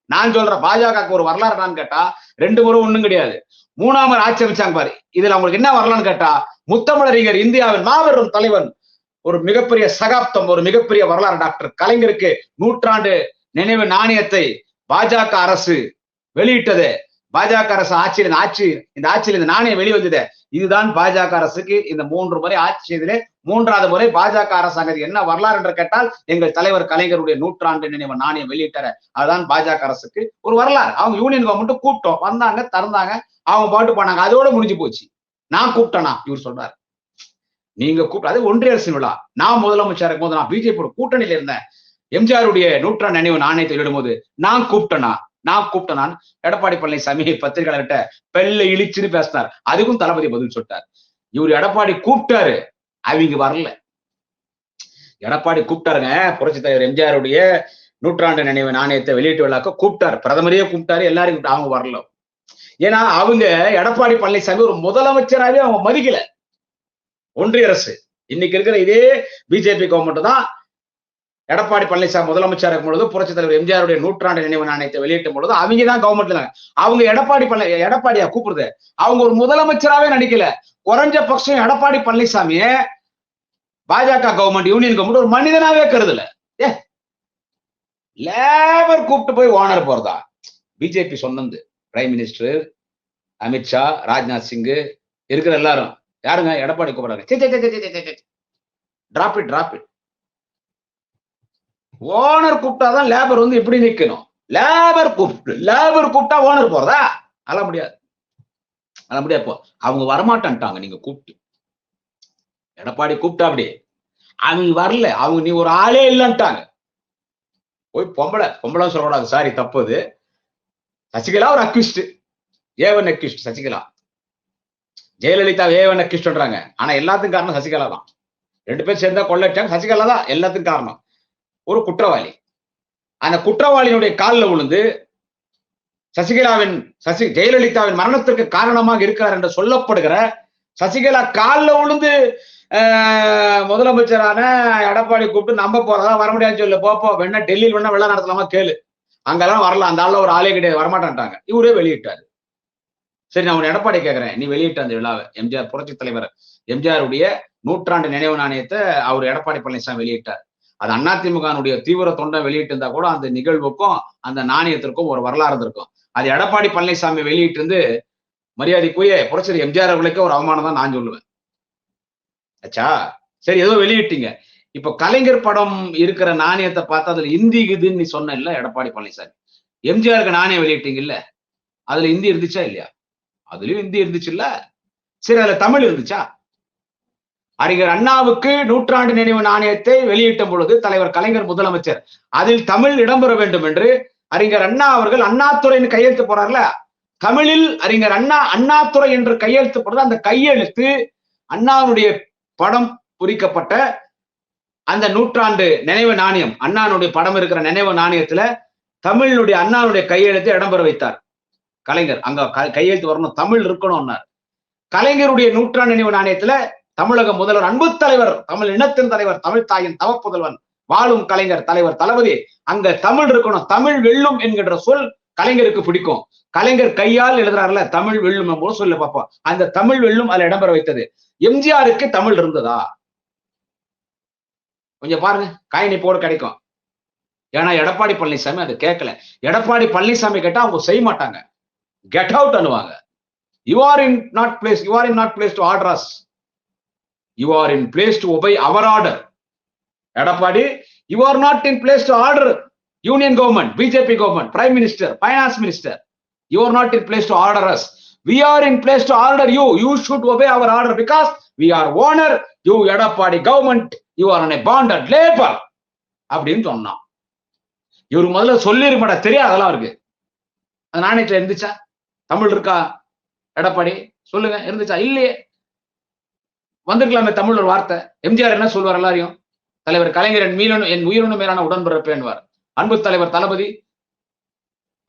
நான் சொல்றேன், பாஜக ஒரு வரலாறு என்னன்னு கேட்டா 2 முறை ஒண்ணும் கிடையாது. 3ஆம் முறை ஆட்சி அமைச்சாங்க பாரு. இதுல அவங்களுக்கு என்ன வரலான்னு கேட்டா, முத்தமிழறிஞர், இந்தியாவின் மாபெரும் தலைவன், ஒரு மிகப்பெரிய சகாப்தம், ஒரு மிகப்பெரிய வரலாறு. டாக்டர் கலைஞருக்கு 100ஆண்டு நினைவு நாணயத்தை பாஜக அரசு வெளியிட்டது. பாஜக அரசு இந்த ஆட்சியில் இந்த நாணயம் வெளிவந்தது. இதுதான் பாஜக அரசுக்கு இந்த 3 முறை ஆட்சி செய்ததிலே 3வது முறை பாஜக அரசாங்கம். என்ன வரலாறு என்று கேட்டால், எங்கள் தலைவர் கலைஞருடைய 100ஆண்டு நினைவு நாணயம் வெளியிட்டார. அதுதான் பாஜக அரசுக்கு ஒரு வரலாறு. அவங்க யூனியன் கவர்மெண்ட் கூப்பிட்டோம், வந்தாங்க, திறந்தாங்க, அவங்க பாட்டு போனாங்க, அதோட முடிஞ்சு போச்சு. நான் கூப்பிட்டேனா? இவர் சொல்றாரு, நீங்க கூப்பிட்டு, அது ஒன்றிய அரசின் விழா. நான் முதலமைச்சர் இருக்கும் போது நான் பிஜேபி கூட்டணியில இருந்தேன். எம்ஜிஆருடைய 100ஆண்டு நினைவு நாணயத்தை வெளியிடும் போது நான் கூப்பிட்டேன். எடப்பாடி பழனிசாமி பத்திரிகையாளர்கிட்ட பெல்ல இழிச்சுன்னு பேசினார். அதுக்கும் தளபதி பதில் சொல்லிட்டார். இவர் எடப்பாடி கூப்பிட்டாரு, அவங்க வரல. எடப்பாடி கூப்பிட்டாருங்க, புரட்சி தலைவர் எம்ஜிஆருடைய 100ஆண்டு நினைவு நாணயத்தை வெளியிட்டு விழாக்க கூப்பிட்டாரு. பிரதமரையே கூப்பிட்டாரு, எல்லாரையும் கூப்பிட்டாரு. அவங்க வரல. ஏன்னா அவங்க எடப்பாடி பழனிசாமி ஒரு முதலமைச்சராகவே அவங்க மதிக்கல. ஒன்றிய அரசு இன்னைக்கு இருக்கிற இதே பிஜேபி கவர்மெண்ட் தான் எடப்பாடி பழனிசாமி முதலமைச்சர் இருக்கும் பொழுது புரட்சி தலைவர் எம்ஜிஆருடைய 100ஆண்டு நினைவு நாணயத்தை வெளியிட்டும் பொழுது அவங்க தான் கவர்மெண்ட்ல. அவங்க எடப்பாடியா கூப்பிடுறது, அவங்க ஒரு முதலமைச்சராகவே நடிக்கல. குறைஞ்ச பட்சம் எடப்பாடி பழனிசாமிய பாஜக கவர்மெண்ட், யூனியன் கவர்மெண்ட் ஒரு மனிதனாவே கருதல. லேபர் கூப்பிட்டு போய் ஓனர் போறதா? பிஜேபி சொன்னது பிரைம் மினிஸ்டர் அமித்ஷா, ராஜ்நாத் சிங் இருக்கிற எல்லாரும் யாருங்க எடப்பாடி கூப்பிடுறாங்க. Drop it. ஓனர் கூப்பிட்டாதான் லேபர் வந்து எப்படி நிக்கணும்? லேபர் கூப்பிட்டா ஓனர் போறதா? அதெல்லாம் முடியாது. அவங்க வரமாட்டான்ட்டாங்க. நீங்க கூப்பிட்டு எடப்பாடி கூப்பிட்டா அப்படி அவங்க வரல. அவங்க நீ ஒரு ஆளே இல்லைன்ட்டாங்க. போய் பொம்பளை சொல்லக்கூடாது, சாரி தப்புது. சசிகலா ஒரு accused, A one accused Sasikala. Jayalalithaa A one அக்யூஸ்ட்ன்றாங்க. ஆனா எல்லாத்துக்கும் காரணம் சசிகலா தான். 2 பேர் சேர்ந்தா கொள்ளட்டாங்க. சசிகலா தான் எல்லாத்துக்கும் காரணம். ஒரு குற்றவாளி. அந்த குற்றவாளியினுடைய காலில் விழுந்து ஜெயலலிதாவின் மரணத்திற்கு காரணமாக இருக்கிறார் என்று சொல்லப்படுகிற சசிகலா காலில் விழுந்து முதலமைச்சரான எடப்பாடி கூப்பிட்டு நம்ப போறதா வர முடியாதுன்னு சொல்லு. போப்போ வேணா டெல்லியில் வேணா வெள்ள நடத்தலாமா கேளு, அங்கெல்லாம் வரலாம், அந்த ஆள்ல ஒரு ஆளே கிடையாது, வரமாட்டான்ட்டாங்க. இவரே வெளியிட்டாரு. சரி, நான் எடப்பாடி கேட்கிறேன், நீ வெளியிட்ட அந்த விழாவை, எம்ஜிஆர் புரட்சி தலைவர் எம்ஜிஆருடைய 100ஆண்டு நினைவு நாணயத்தை அவர் எடப்பாடி பழனிசாமி வெளியிட்டார். அது அதிமுகனுடைய தீவிர தொண்டை வெளியிட்டு இருந்தா கூட அந்த நிகழ்வுக்கும் அந்த நாணயத்திற்கும் ஒரு வரலாறு இருக்கும். அது எடப்பாடி பழனிசாமி வெளியிட்டு இருந்து மரியாதைக்குரிய புரட்சி எம்ஜிஆர் அவர்களுக்கு ஒரு அவமானம் தான் நான் சொல்லுவேன். ஆச்சா, சரி, ஏதோ வெளியிட்டீங்க. இப்ப கலைஞர் படம் இருக்கிற நாணயத்தை பார்த்தா அதுல இந்தி இதுன்னு நீ சொன்ன இல்ல எடப்பாடி பழனிசாமி. எம்ஜிஆருக்கு நாணயம் வெளியிட்டீங்க இல்ல, அதுல இந்தி இருந்துச்சா இல்லையா? அதுலயும் இந்தி இருந்துச்சு இல்ல. சரி, அதுல தமிழ் இருந்துச்சா? அறிஞர் அண்ணாவுக்கு 100ஆண்டு நினைவு நாணயத்தை வெளியிட்ட பொழுது தலைவர் கலைஞர் முதலமைச்சர், அதில் தமிழ் இடம்பெற வேண்டும் என்று அறிஞர் அண்ணா அவர்கள் அண்ணாதுரைன்னு கையெழுத்து போறார்ல, தமிழில் அறிஞர் அண்ணாதுரை என்று கையெழுத்து போடுறது. அந்த கையெழுத்து அண்ணாவுடைய படம் பொறிக்கப்பட்ட அந்த 100ஆண்டு நினைவு நாணயம், அண்ணானுடைய படம் இருக்கிற நினைவு நாணயத்துல தமிழினுடைய அண்ணாவுடைய கையெழுத்தை இடம்பெற வைத்தார் கலைஞர். அங்க கையெழுத்து வரணும், தமிழ் இருக்கணும்னார். கலைஞருடைய 100ஆண்டு நினைவு நாணயத்துல தமிழக முதல்வர், அன்பு தலைவர், தமிழ் இனத்தின் தலைவர், தமிழ் தாயின் தவப்புதல்வன், வாழும் கலைஞர் தலைவர் தளபதி, அங்க தமிழ் இருக்கணும், தமிழ் வெல்லும் என்கின்ற சொல் கலைஞருக்கு பிடிக்கும். கலைஞர் கையால் எழுதுறாருல தமிழ் வெல்லும் போது சொல்ல பார்ப்போம். அந்த தமிழ் வெல்லும் அதுல இடம்பெற வைத்தது. எம்ஜிஆருக்கு தமிழ் இருந்ததா? கொஞ்சம் பாருங்க, காயினி போட கிடைக்கும். ஏன்னா எடப்பாடி பழனிசாமி அதை கேட்கல. எடப்பாடி பழனிசாமி கேட்டா அவங்க செய்ய மாட்டாங்க, கெட் அவுட் அனுவாங்க. You are in not place to order us. You are in place to obey our order. Edappadi, you are not in place to order union government, BJP government, prime minister, finance minister. You are not in place to order us. We are in place to order you. You should obey our order because we are owner. You Edappadi government, you are on a bonded labor அப்படின்னு சொன்னான். இவரு முதல்ல சொல்லிருமாடா, தெரியாது, அதெல்லாம் இருக்கு. அது நாணயத்துல இருந்துச்சா? தமிழ் இருக்கா எடப்பாடி? சொல்லுங்க, இருந்துச்சா? இல்லையே. வந்திருக்கலாமே தமிழ் ஒரு வார்த்தை. எம்ஜிஆர் என்ன சொல்வார் எல்லாரையும்? தலைவர் கலைஞர் என் உயிரினும் மேலான உடன்பிறப்பு என்பார். அன்பு தலைவர் தளபதி,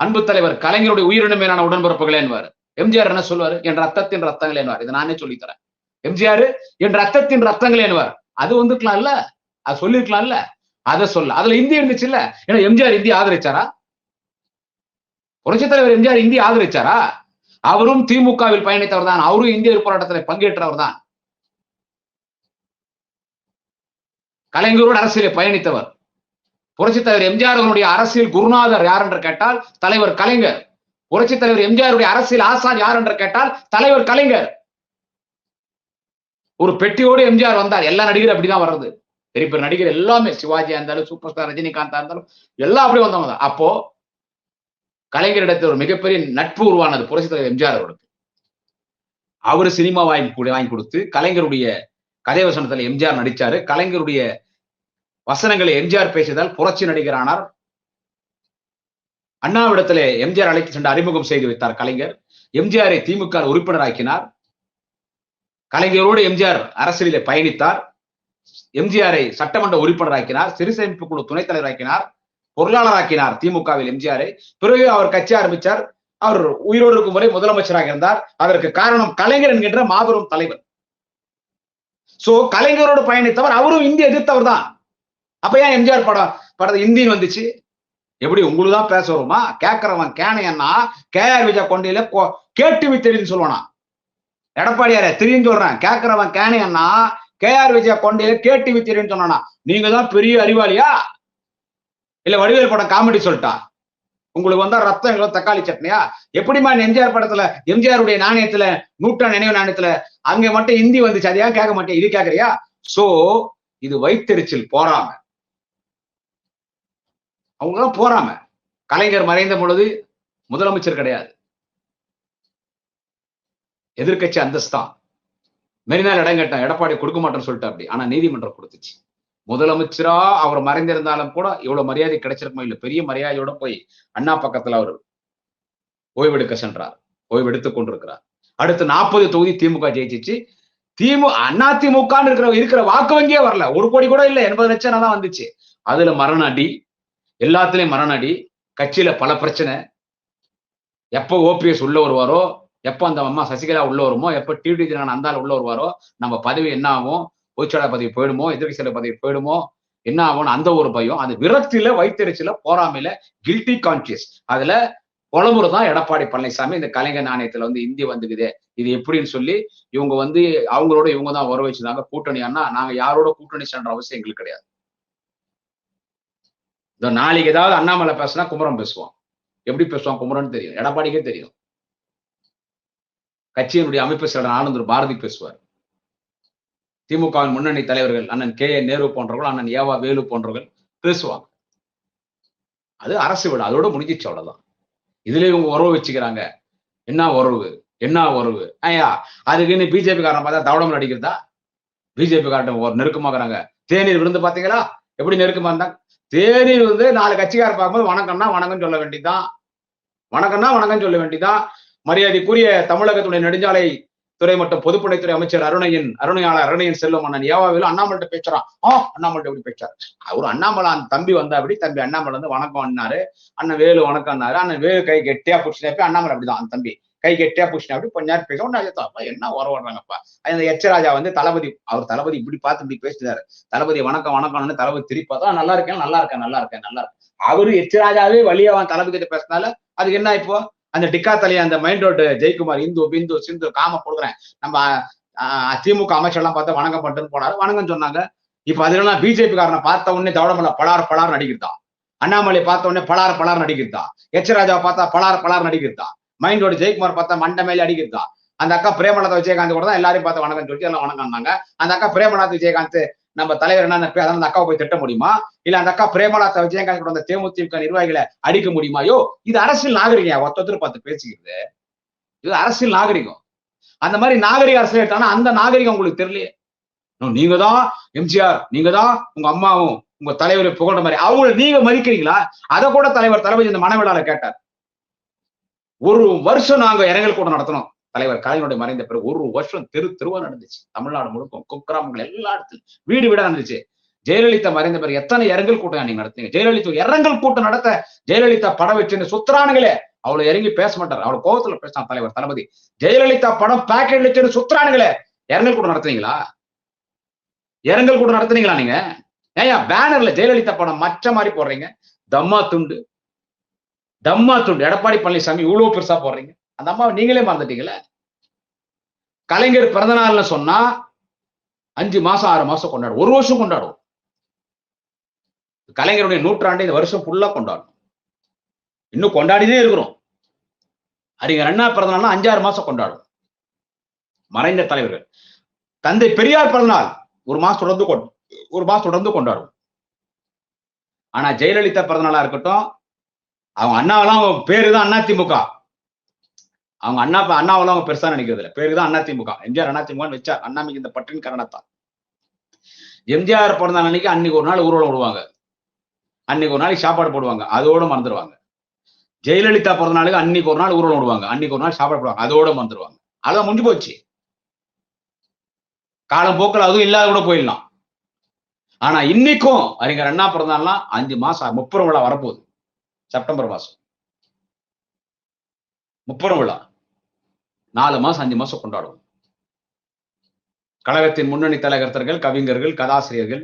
அன்பு தலைவர் கலைஞருடைய உயிரினும் மேலான உடன்பிறப்புகளே என்பார். எம்ஜிஆர் என்ன சொல்வாரு? என் ரத்தத்தின் ரத்தங்களே என்பார். இதை நானே சொல்லித்தரேன். எம்ஜிஆர் என் ரத்தத்தின் ரத்தங்களே என்பார். அது வந்துருக்கலாம் இல்ல, அது சொல்லிருக்கலாம் இல்ல, அதை சொல்ல. அதுல இந்தி இருந்துச்சு இல்ல. ஏன்னா எம்ஜிஆர் இந்தி ஆதரிச்சாரா? புரட்சி தலைவர் எம்ஜிஆர் இந்தி ஆதரிச்சாரா? அவரும் திமுகவில் பயணித்தவர் தான், அவரும் இந்திய போராட்டத்தில் பங்கேற்றவர் தான், கலைஞரோடு அரசியலில் பயணித்தவர். புரட்சி தலைவர் எம்ஜிஆர் அவருடைய அரசியல் குருநாதர் யார் என்று கேட்டால் தலைவர் கலைஞர். புரட்சி தலைவர் எம்ஜிஆருடைய அரசியல் ஆசான் யார் என்று கேட்டால் தலைவர் கலைஞர். ஒரு பெட்டியோடு எம்ஜிஆர் வந்தார். எல்லா நடிகரும் அப்படிதான் வர்றது. பெரிய பெரிய நடிகர் எல்லாமே, சிவாஜியா இருந்தாலும் சூப்பர் ஸ்டார் ரஜினிகாந்தா இருந்தாலும் எல்லாம் அப்படி வந்தவங்க தான். அப்போ கலைஞரிடத்தில் ஒரு மிகப்பெரிய நட்பு உருவானது புரட்சி தலைவர் எம்ஜிஆர் அவருக்கு. அவரு சினிமா வாங்கி கொடுத்து கலைஞருடைய கதை வசனத்துல எம்ஜிஆர் நடிச்சாரு. கலைஞருடைய வசனங்களை எம்ஜிஆர் பேசியதால் புரட்சி நடிகர் ஆனார். அண்ணாவிடத்துல எம்ஜிஆர் அழைத்து சென்று அறிமுகம் செய்து வைத்தார் கலைஞர். எம்ஜிஆரை திமுக உறுப்பினர் ஆக்கினார். கலைஞரோடு எம்ஜிஆர் அரசியலிலே பயணித்தார். எம்ஜிஆரை சட்டமன்ற உறுப்பினர் ஆக்கினார். சிறுசேமிப்பு குழு துணைத் தலைவர் ஆக்கினார். பொருளாளர் ஆக்கினார் திமுகவில் எம்ஜிஆரை. பிறகு அவர் கட்சி ஆரம்பித்தார். அவர் உயிரோடு இருக்கும் வரை முதலமைச்சராக இருந்தார். அதற்கு காரணம் கலைஞர் என்கின்ற மாபெரும் தலைவர். சோ கலைஞரோடு பயணித்தவர். அவரும் இந்திய எதிர்த்தவர் தான். அப்ப ஏன் எம்ஜிஆர் படத்தை இந்தின்னு வந்துச்சு? எப்படி உங்களுக்கு தான் பேச வருமா? கேட்கிறவன் கேனையன்னா கேஆர் விஜயா கொண்டையில கேட்டு வித்தறின்னு சொல்லுவானா? எடப்பாடியார திரின்னு சொல்றேன். கேட்கிறவன் கேனையன்னா கேஆர் விஜயா கொண்டையில கேட்டு வித்தறின்னு சொன்னானா? நீங்க தான் பெரிய அறிவாளியா? இல்ல வடிவேல் படம் காமெடி சொல்லிட்டா? உங்களுக்கு வந்தா ரத்தம் தக்காளி சட்னியா? எப்படிமா எம்ஜிஆர் படத்துல எம்ஜிஆருடைய நாணயத்துல நூற்றாண்டு நினைவு நாணயத்துல அங்க மட்டும் இந்தி வந்துச்சு, அதையா கேட்க மாட்டேன், இது கேட்கறியா? சோ இது வைத்தறிச்சல், போறாம. அவங்களாம் போறாம. கலைஞர் மறைந்த பொழுது முதலமைச்சர் கிடையாது, எதிர்கட்சி அந்தஸ்தான். மெரினால் இடம் கேட்டான், எடப்பாடி கொடுக்க மாட்டேன்னு சொல்லிட்டு அப்படி. ஆனா நீதிமன்றம் கொடுத்துச்சு. முதலமைச்சரா அவர் மறைந்திருந்தாலும் கூட இவ்வளவு மரியாதை கிடைச்சிருக்குமா? இல்ல, பெரிய மரியாதையோட போய் அண்ணா பக்கத்துல அவர் ஓய்வெடுக்க சென்றார், ஓய்வெடுத்துக் கொண்டிருக்கிறார். அடுத்து 40 தொகுதி திமுக ஜெயிச்சிச்சு. அண்ணா திமுக இருக்கிற வாக்கு வங்கியே வரல, 1 கோடி கூட இல்ல, 80 லட்சம் தான் வந்துச்சு. அதுல மரண அடி, எல்லாத்துலயும் மரண அடி. கட்சியில பல பிரச்சனை. எப்ப ஓபிஎஸ் உள்ள வருவாரோ, எப்ப அந்த அம்மா சசிகலா உள்ள வருமோ, எப்ப டிடி தினகரன் அந்தால உள்ள வருவாரோ, நம்ம பதவி என்ன ஆகும், பொதுச்செயலாளர் பதவி போயிடுமோ, எதிர்க்கட்சி செயலர் பதவி போயிடுமோ, என்ன ஆகும், அந்த ஒரு பயம். அது விரக்தியில, வைத்தறிச்சல, போராமையில, கில்டி கான்சியஸ், அதுல புலம்புறதான் எடப்பாடி பழனிசாமி. இந்த கலைஞர் நாணயத்துல இந்தி வந்துக்குது, இது எப்படின்னு சொல்லி இவங்க அவங்களோட இவங்க தான் வர வச்சிருந்தாங்க. கூட்டணியானா நாங்க யாரோட கூட்டணி சென்ற அவசியம் எங்களுக்கு கிடையாது. இந்த நாளைக்கு ஏதாவது அண்ணாமலை பேசினா குமரன் பேசுவான். எப்படி பேசுவான் குமரன் தெரியும், எடப்பாடிக்கே தெரியும். கட்சியினுடைய அமைப்பு செயலர் ஆனந்தர் பாரதி பேசுவார். திமுகவின் முன்னணி தலைவர்கள் அண்ணன் கே என் நேரு போன்றவர்கள், அண்ணன் ஏவா வேலு போன்றவர்கள் பேசுவாங்க. அது அரசு விட, அதோட முடிஞ்சிச்சு, அவ்வளவுதான். இதுல இவங்க உறவு வச்சுக்கிறாங்க. என்ன உறவு, என்ன உறவு? ஐயா, அதுக்குன்னு பிஜேபி காரன் பார்த்தா தவடம் அடிக்கிறதா? பிஜேபி காரன் ஒரு நெருக்கமாகறாங்க. தேநீர் விருந்து பாத்தீங்களா எப்படி நெருக்கமா இருந்தாங்க? தேநீர் 4 கட்சிக்காரர் பார்க்கும்போது வணக்கம்னா வணக்கம் சொல்ல வேண்டியதான், வணக்கம்னா வணக்கம் சொல்ல வேண்டியதான். மரியாதைக்குரிய தமிழகத்துடைய நெடுஞ்சாலை துறை மற்றும் பொதுப்பணித்துறை அமைச்சர் அருணையாளர் செல்வம் அண்ணன் ஏவாவிலும் அண்ணாமலை பேசுறான். அண்ணாமலை எப்படி பேச்சாரு? அவரு அண்ணாமலை தம்பி வந்தா அப்படி, தம்பி அண்ணாமலை வணக்கம் அண்ணாரு, அண்ணன் வேலு வணக்கம் அண்ணாரு, அண்ணன் வேலு கை கெட்டியா புடிச்சினப்ப அண்ணாமலை அப்படிதான், அந்த தம்பி கை கெட்டியா புடிச்சினா அப்படி கொஞ்ச நேரம் பேசுவோம். என்ன உறவுறாங்கப்பா. அந்த எச்சராஜா தளபதி, அவர் தளபதி இப்படி பார்த்து இப்படி பேசினாரு. தளபதி வணக்கம் வணக்கம்னு தளபதி திருப்பி பார்த்தா நல்லா இருக்கேன் நல்லா இருக்கேன் நல்லா இருக்கேன் நல்லா இருக்கேன். அவரு எச்சராஜாவே வழியா தளபதி கிட்ட பேசினால அதுக்கு என்ன? இப்போ அந்த டிக்கா தலைய அந்த மெயின் ரோடு ஜெயக்குமார் இந்து பிந்து சிந்து காம கொடுக்குறேன் நம்ம திமுக அமைச்சர்லாம் பார்த்தா வணக்கம் பண்ணிட்டு போனாரு, வணக்கம் சொன்னாங்க. இப்ப அதெல்லாம் பிஜேபி காரனை பார்த்த உடனே தவடமல்ல பலார் நடிக்கிறதா, அண்ணாமலை பார்த்த உடனே பலார் நடிக்கிறதா, எச்ராஜா பார்த்தா பலார் நடிக்கிறதா, மைண்ட் ரோடு ஜெயக்குமார் பார்த்தா மண்டை மேலே அடிக்கிறதா, அந்த அக்கா பிரேமலதா விஜயகாந்த் கூட தான் எல்லாரையும் பார்த்து வணக்கம் சொல்லிட்டு எல்லாம் வணக்கம்னாங்க. அந்த அக்கா பிரேமலதா விஜயகாந்த் நம்ம தலைவர் என்ன அந்த அக்காவை போய் திட்ட முடியுமா? இல்ல அந்த அக்கா பிரேமலதா விஜயகாந்த் கூட அந்த தேமுதிக நிர்வாகிகளை அடிக்க முடியுமா? இது அரசியல் நாகரிகம். ஒருத்தர் பார்த்து பேசிக்கிறது இது அரசியல் நாகரிகம். அந்த மாதிரி நாகரிக அரசியல் எடுத்தானா அந்த நாகரிகம் உங்களுக்கு தெரியலையே. நீங்க தான் எம்ஜிஆர், நீங்க தான் உங்க அம்மாவும் உங்க தலைவரை புகழ்ற மாதிரி அவங்களை நீங்க மதிக்கிறீங்களா? அதை கூட தலைவர் தளபதி இந்த மனவிழால கேட்டார். 1 வருஷம் நாங்க இரங்கல் கூட்டம் நடத்தணும். தலைவர் கலைஞருடைய மறைந்த பிறகு 1 வருஷம் தெருவா நடந்துச்சு. தமிழ்நாடு முழுக்கும் குக்கிராமங்கள் எல்லா இடத்துலையும் வீடு வீடா நடந்துச்சு. ஜெயலலிதா மறைந்த பிறகு எத்தனை இரங்கல் கூட்டம் நீங்க நடத்துங்க? ஜெயலலிதா இரங்கல் கூட்டம் நடத்த ஜெயலலிதா படம் வச்சுன்னு சுத்துறானுங்களே, அவ்வளவு இறங்கி பேச மாட்டார். அவ்வளவு கோபத்துல பேசினார் தலைவர் தளபதி. ஜெயலலிதா படம் பேக்கெட் வச்சுன்னு சுத்துறானுங்களே, இரங்கல் கூட்டம் நடத்துனீங்களா? இரங்கல் கூட்டம் நடத்துனீங்களா நீங்க? ஏன் பேனர்ல ஜெயலலிதா படம் மற்ற மாதிரி போடுறீங்க? தம்மா துண்டு எடப்பாடி பழனிசாமி இவ்வளவு பெருசா போடுறீங்க. அந்த அம்மாவை நீங்களே மறந்துட்டீங்களே. கலைஞர் பிறந்த நாள்னு சொன்னா 5 மாசம் 6 மாசம் கொண்டாடும், 1 வருஷம் கொண்டாடும். கலைஞருடைய 100ஆண்டு இந்த வருஷம் ஃபுல்லா கொண்டாடும். இன்னும் கொண்டாடினே இருக்கிறோம். அறிஞர் அண்ணா பிறந்தநாள்னா 5-6 மாசம் கொண்டாடும். மறைந்த தலைவர்கள். தந்தை பெரியார் பிறந்தநாள் ஒரு மாசம் தொடர்ந்து கொண்டாடும். ஆனா ஜெயலலிதா பிறந்தநாளா இருக்கட்டும், அவங்க அண்ணாவெல்லாம் பேருதான் அதிமுக. அவங்க அண்ணாவெல்லாம் அவங்க பெருசா நினைக்கிறது இல்லை. பேருதான் அதிமுக. எம்ஜிஆர் அதிமுக வச்சா அண்ணாமிக்கு இந்த பற்றின் காரணத்தான். எம்ஜிஆர் பிறந்த அன்னைக்கு அன்னைக்கு ஒரு நாள் ஊர்வலம் விடுவாங்க. அன்னைக்கு ஒரு நாளைக்கு சாப்பாடு போடுவாங்க. அதோட மறந்துடுவாங்க. ஜெயலலிதா பிறந்த நாளுக்கு அன்னைக்கு ஒரு நாள் ஊர்வலம் விடுவாங்க. அன்னைக்கு ஒரு நாள் சாப்பாடு போடுவாங்க. அதோட மறந்துடுவாங்க. அதான் முடிஞ்சு போச்சு. காலம் போக்கில் அதுவும் இல்லாத கூட போயிடலாம். ஆனா இன்னைக்கும் அறிஞர் அண்ணா பிறந்தாலாம் 5 மாசம் முப்பெரும் விழா வரப்போகுது. செப்டம்பர் மாசம் முப்பெரும் விழா 4 மாசம் 5 மாசம் கொண்டாடுவோம். கழகத்தின் முன்னணி தலைவர்கள், கவிஞர்கள், கதாசிரியர்கள்,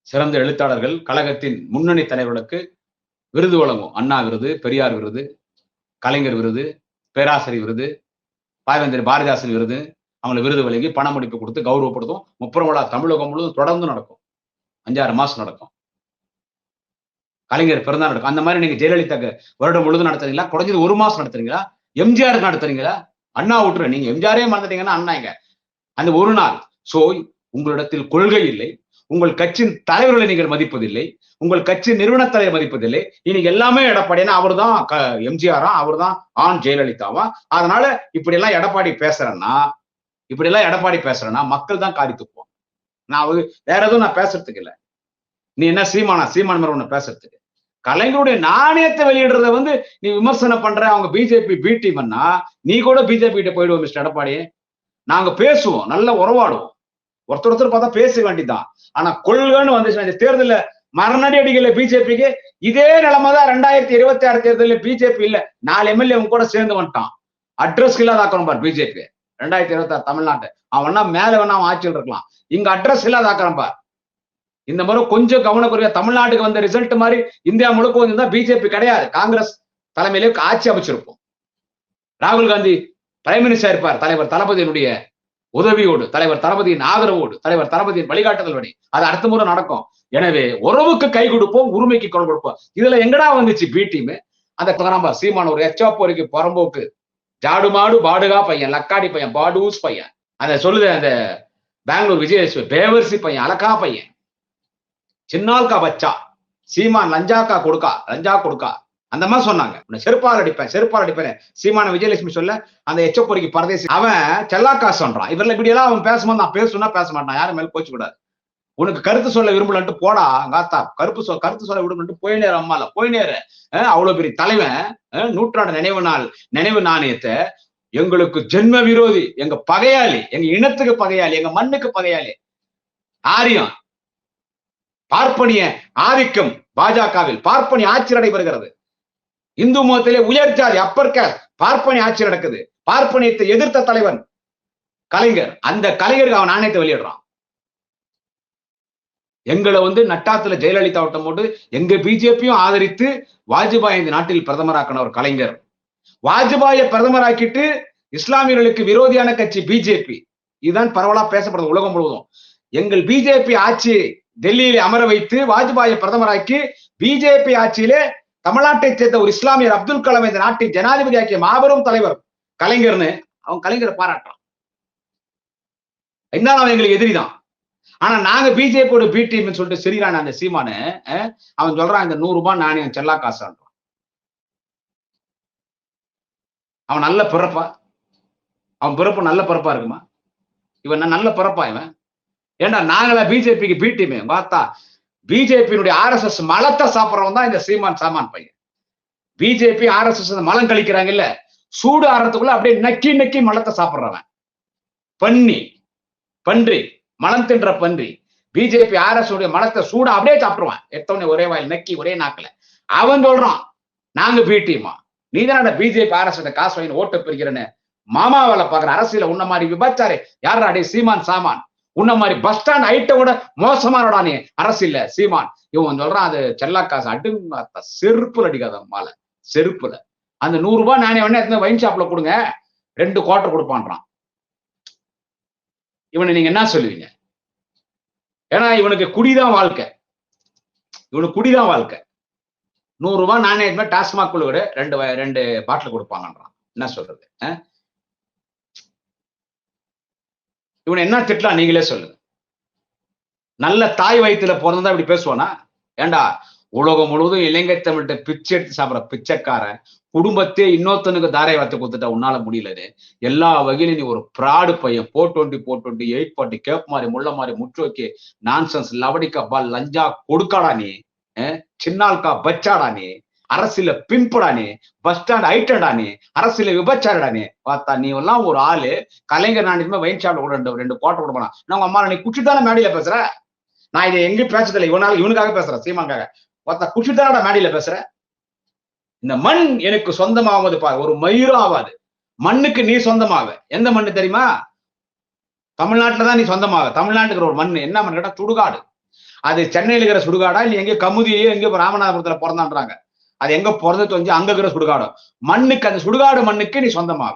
சிறந்த எழுத்தாளர்கள், கழகத்தின் முன்னணி தலைவர்களுக்கு விருது வழங்கும். அண்ணா விருது, பெரியார் விருது, கலைஞர் விருது, பேராசிரியர் விருது, பாவேந்தர் பாரதிதாசன் விருது, அவங்களை விருது வழங்கி பண முடிப்பு கொடுத்து கௌரவப்படுத்தும். முப்பெரும் விழா தமிழகம் முழுவதும் தொடர்ந்து நடக்கும். 5-6 மாசம் நடக்கும். கலைஞர் பிறந்தா நடக்கும். அந்த மாதிரி நீங்க ஜெயலலிதாக்கு வருடம் முழுதும் நடத்துறீங்களா? குறைஞ்சது 1 மாசம் நடத்துறீங்களா? எம்ஜிஆருக்கு நடத்துறீங்களா? அண்ணா விட்டுரு. நீங்க எம்ஜிஆரே மறந்துட்டீங்கன்னா அண்ணா இங்க அந்த ஒரு நாள். சோ உங்களிடத்தில் கொள்கை இல்லை. உங்கள் கட்சியின் தலைவர்களை நீங்கள் மதிப்பதில்லை. உங்கள் கட்சி நிறுவன தலைவர் மதிப்பதில்லை. இன்னைக்கு எல்லாமே எடப்பாடினா அவர் தான் எம்ஜிஆரா, அவர் தான் ஆண் ஜெயலலிதாவா. அதனால இப்படி எல்லாம் எடப்பாடி பேசுறேன்னா மக்கள் தான் காரி துப்புவாங்க. நான் வேற எதுவும் நான் பேசுறதுக்கு இல்லை. நீ என்ன சீமான் மாதிரி ஒண்ணு பேசுறதுக்கு. கலைஞருடைய நாணயத்தை வெளியிடுறத நீ விமர்சனம் பண்ற. அவங்க பிஜேபி பி டீம்னா நீ கூட பிஜேபி கிட்ட போயிடுவோம் மிஸ்டர் எடப்பாடி. நாங்க பேசுவோம், நல்ல உறவாடுவோம், ஒருத்தர் பார்த்தா பேச வேண்டியதான். ஆனா கொள்கைன்னு வந்துச்சு தேர்தல மரணடி அடிக்கல பிஜேபிக்கு. இதே நிலைமை தான் 2026 தேர்தலில் பிஜேபி இல்ல 4 எம்எல்ஏ கூட சேர்ந்து வந்துட்டான். அட்ரஸ் இல்லாத ஆக்கணும் பார் பிஜேபி 2026 தமிழ்நாட்டை. அவன்னா மேல வேணா அவன் ஆட்சியில் இருக்கலாம். இங்க அட்ரஸ் இல்லாத ஆக்கணும் பார். இந்த முறை கொஞ்சம் கவனக்குறையா தமிழ்நாட்டுக்கு வந்த ரிசல்ட் மாதிரி இந்தியா முழுக்க வந்திருந்தா பிஜேபி கிடையாது, காங்கிரஸ் தலைமையிலே ஆட்சி அமைச்சிருப்போம். ராகுல் காந்தி பிரைம் மினிஸ்டர் இருப்பார், தலைவர் தளபதியினுடைய உதவியோடு, தலைவர் தளபதியின் ஆதரவோடு, தலைவர் தளபதியின் வழிகாட்டுதல்படி. அது அடுத்த முறை நடக்கும். எனவே உறவுக்கு கை கொடுப்போம், உரிமைக்கு குரல் கொடுப்போம். இதுல எங்கடா வந்துச்சு பி டீம்? அந்த சீமான ஒரு எச்சாப்போருக்கு புறம்போக்கு ஜாடுமாடு பாடுகா பையன், லக்காடி பையன், பாடூஸ் பையன், அந்த சொல்லுது அந்த பெங்களூர் விஜயலட்சுமி பேவர்சி பையன், அலக்கா பையன், சின்னால்கா பச்சா, சீமான் லஞ்சா கொடுக்கா அந்த மாதிரி சொன்னாங்க. செருப்பால் அடிப்பேன் சீமான விஜயலட்சுமி சொல்ல அந்த எச்சப்பொறிக்கு பரதேசி அவன் செல்லாக்கா சொல்றான். இவர்ல இப்படி எல்லாம் அவன் பேசும்போது நான் பேசுனா பேச மாட்டான், யாரும் மேல கோச்சு கூடாது. உனக்கு கருத்து சொல்ல விரும்பலன்ட்டு போடா காத்தா, கருத்து சொல்ல விரும்பலன்ட்டு போய் நேரம் அம்மால போய் நேர. அவ்வளவு பெரிய தலைவன் நூற்றாண்டு நினைவு நாணயத்தை எங்களுக்கு ஜென்ம விரோதி, எங்க பகையாளி, எங்க இனத்துக்கு பகையாளி, எங்க மண்ணுக்கு பகையாளி, ஆரியம் பார்ப்பனிய ஆதிக்கம் பாஜகவில் பார்ப்பனிய ஆட்சி நடைபெறுகிறது. இந்து மதத்திலே உயர்ஜாதி அப்பர் காஸ்ட் பார்ப்பனிய ஆட்சி நடக்குது. பார்ப்பனியத்தை எதிர்த்த தலைவன் கலைஞர். அந்த கலைஞருக்கு அவன் நாணயத்தை வெளியிடுறான். எங்களை நட்டாத்துல ஜெயலலிதா வட்டம் போட்டு எங்க பிஜேபியும் ஆதரித்து வாஜ்பாய் இந்த நாட்டில் பிரதமராக்கின ஒரு கலைஞர். வாஜ்பாயை பிரதமராக்கிட்டு இஸ்லாமியர்களுக்கு விரோதியான கட்சி பிஜேபி. இதுதான் பரவலா பேசப்படுறது உலகம் முழுவதும். எங்கள் பிஜேபி ஆட்சி டெல்லியிலே அமர வைத்து வாஜ்பாயை பிரதமராக்கி பிஜேபி ஆட்சியிலே தமிழ்நாட்டை சேர்ந்த ஒரு இஸ்லாமியர் அப்துல் கலாம் இந்த நாட்டின் ஜனாதிபதி ஆக்கிய மாபெரும் தலைவர் கலைஞர்னு அவன் கலைஞரை பாராட்டுறான். என்ன அவன் எங்களுக்கு எதிரிதான். ஆனா நாங்க பிஜேபியோட பி டீம் சொல்லிட்டு சிரிக்கிறான் அந்த சீமானு. அவன் சொல்றான் இந்த 100 ரூபாய் நாணயம் செல்லா காசான்றான். அவன் நல்ல பிறப்பா? அவன் பிறப்பு நல்ல பிறப்பா இருக்குமா? இவன் நல்ல பிறப்பா இவன்? ஏண்டா நாங்களா பிஜேபிக்கு பி டீம் பார்த்தா பிஜேபியினுடைய RSS மலத்தை சாப்பிட்றவன் தான் இந்த சீமான் சாமான் பையன். பிஜேபி RSS மலம் கழிக்கிறாங்க இல்ல, சூடு ஆறதுக்குள்ள அப்படியே நக்கி மலத்தை சாப்பிடுறவன் பன்றி மலம் தின்ற பன்றி. பிஜேபி RSS உடைய மலத்தை சூட அப்படியே சாப்பிடுவான், எடுத்தவனே ஒரே வாயில் நக்கி ஒரே நாக்குல. அவன் சொல்றான் நாங்க பி டீமா, நீ தானே பிஜேபி RSS காசு வாங்கி ஓட்டு பிரிக்கிறேன்னு மாமா வேலை பாக்குற. அரசியல உன்ன மாதிரி விபச்சாரே யாரா டே சீமான் சாமான், உன்ன மாதிரி பஸ் ஸ்டாண்ட் ஐட்ட கூட மோசமானடா நீ அரசியல்ல சீமான். இவன் சொல்றான் அது செல்லா காசு அடுங்க செருப்புல அடிக்காத மாலை செருப்புல. அந்த 100 ரூபாய் நானே வேணா வைன் ஷாப்ல கொடுங்க 2 குவார்டர் கொடுப்பான்றான். இவனை நீங்க என்ன சொல்லுவீங்க? ஏன்னா இவனுக்கு குடிதான் வாழ்க்கை. ரூபாய் நாணயம் டாஸ்மாக் குழு ரெண்டு பாட்டில் கொடுப்பாங்கன்றான். என்ன சொல்றது? இவனை என்ன திட்டலாம் நீங்களே சொல்லுங்க. நல்ல தாய் வயிற்றுல பிறந்தா இப்படி பேசுவானா? ஏண்டா, உலகம் முழுவதும் இலங்கை தமிழ்கிட்ட பிச்சை எடுத்து சாப்பிட பிச்சைக்காரன் குடும்பத்தையே இன்னொருத்தனுக்கு தாரை வார்த்தை கொடுத்துட்டா உன்னால முடியலது. எல்லா வகையிலும் நீ ஒரு பிராடு பையன். 420 840 கேப் மாதிரி முள்ள மாதிரி முற்றோக்கி நான்சென்ஸ் லவடிக்கா பால் லஞ்சா கொடுக்காடா நீ. சின்னால்கா பச்சாடா நீ. அரசியல பிம்படா நீ. பஸ் ஸ்டாண்ட் ஐட்டடா நீ. அரசியல விபச்சாரடா நீ. பார்த்தா நீ எல்லாம் ஒரு ஆளு. கலைஞர் நாட்டுமே வைன் ஷாப்ல கூட ரெண்டு குவார்டர் கொடுப்பானா. நான் உங்க அம்மா நீ குச்சிதான மேடையில பேசுற. நான் இதை எங்கேயும் பேசதில்லை. இவனுக்காக பேசுறேன், சீமாக்காக. பார்த்தா குச்சிதானடா மேடையில பேசுற. இந்த மண் எனக்கு சொந்தமாவது பாரு, ஒரு மயிரும் ஆகாது. மண்ணுக்கு நீ சொந்தமாக. எந்த மண்ணு தெரியுமா? தமிழ்நாட்டுலதான் நீ சொந்தமாக. தமிழ்நாட்டுக்கு ஒரு மண் என்ன மண் கேட்டா சுடுகாடு. அது சென்னையில இருக்கிற சுடுகாடா இல்ல எங்க கமுதியோ எங்க ராமநாதபுரத்துல பிறந்தான்றாங்க. அது எங்க பிறந்து தொஞ்சு அங்க இருக்கிற சுடுகாடும். மண்ணுக்கு அந்த சுடுகாடு மண்ணுக்கு நீ சொந்தமாக.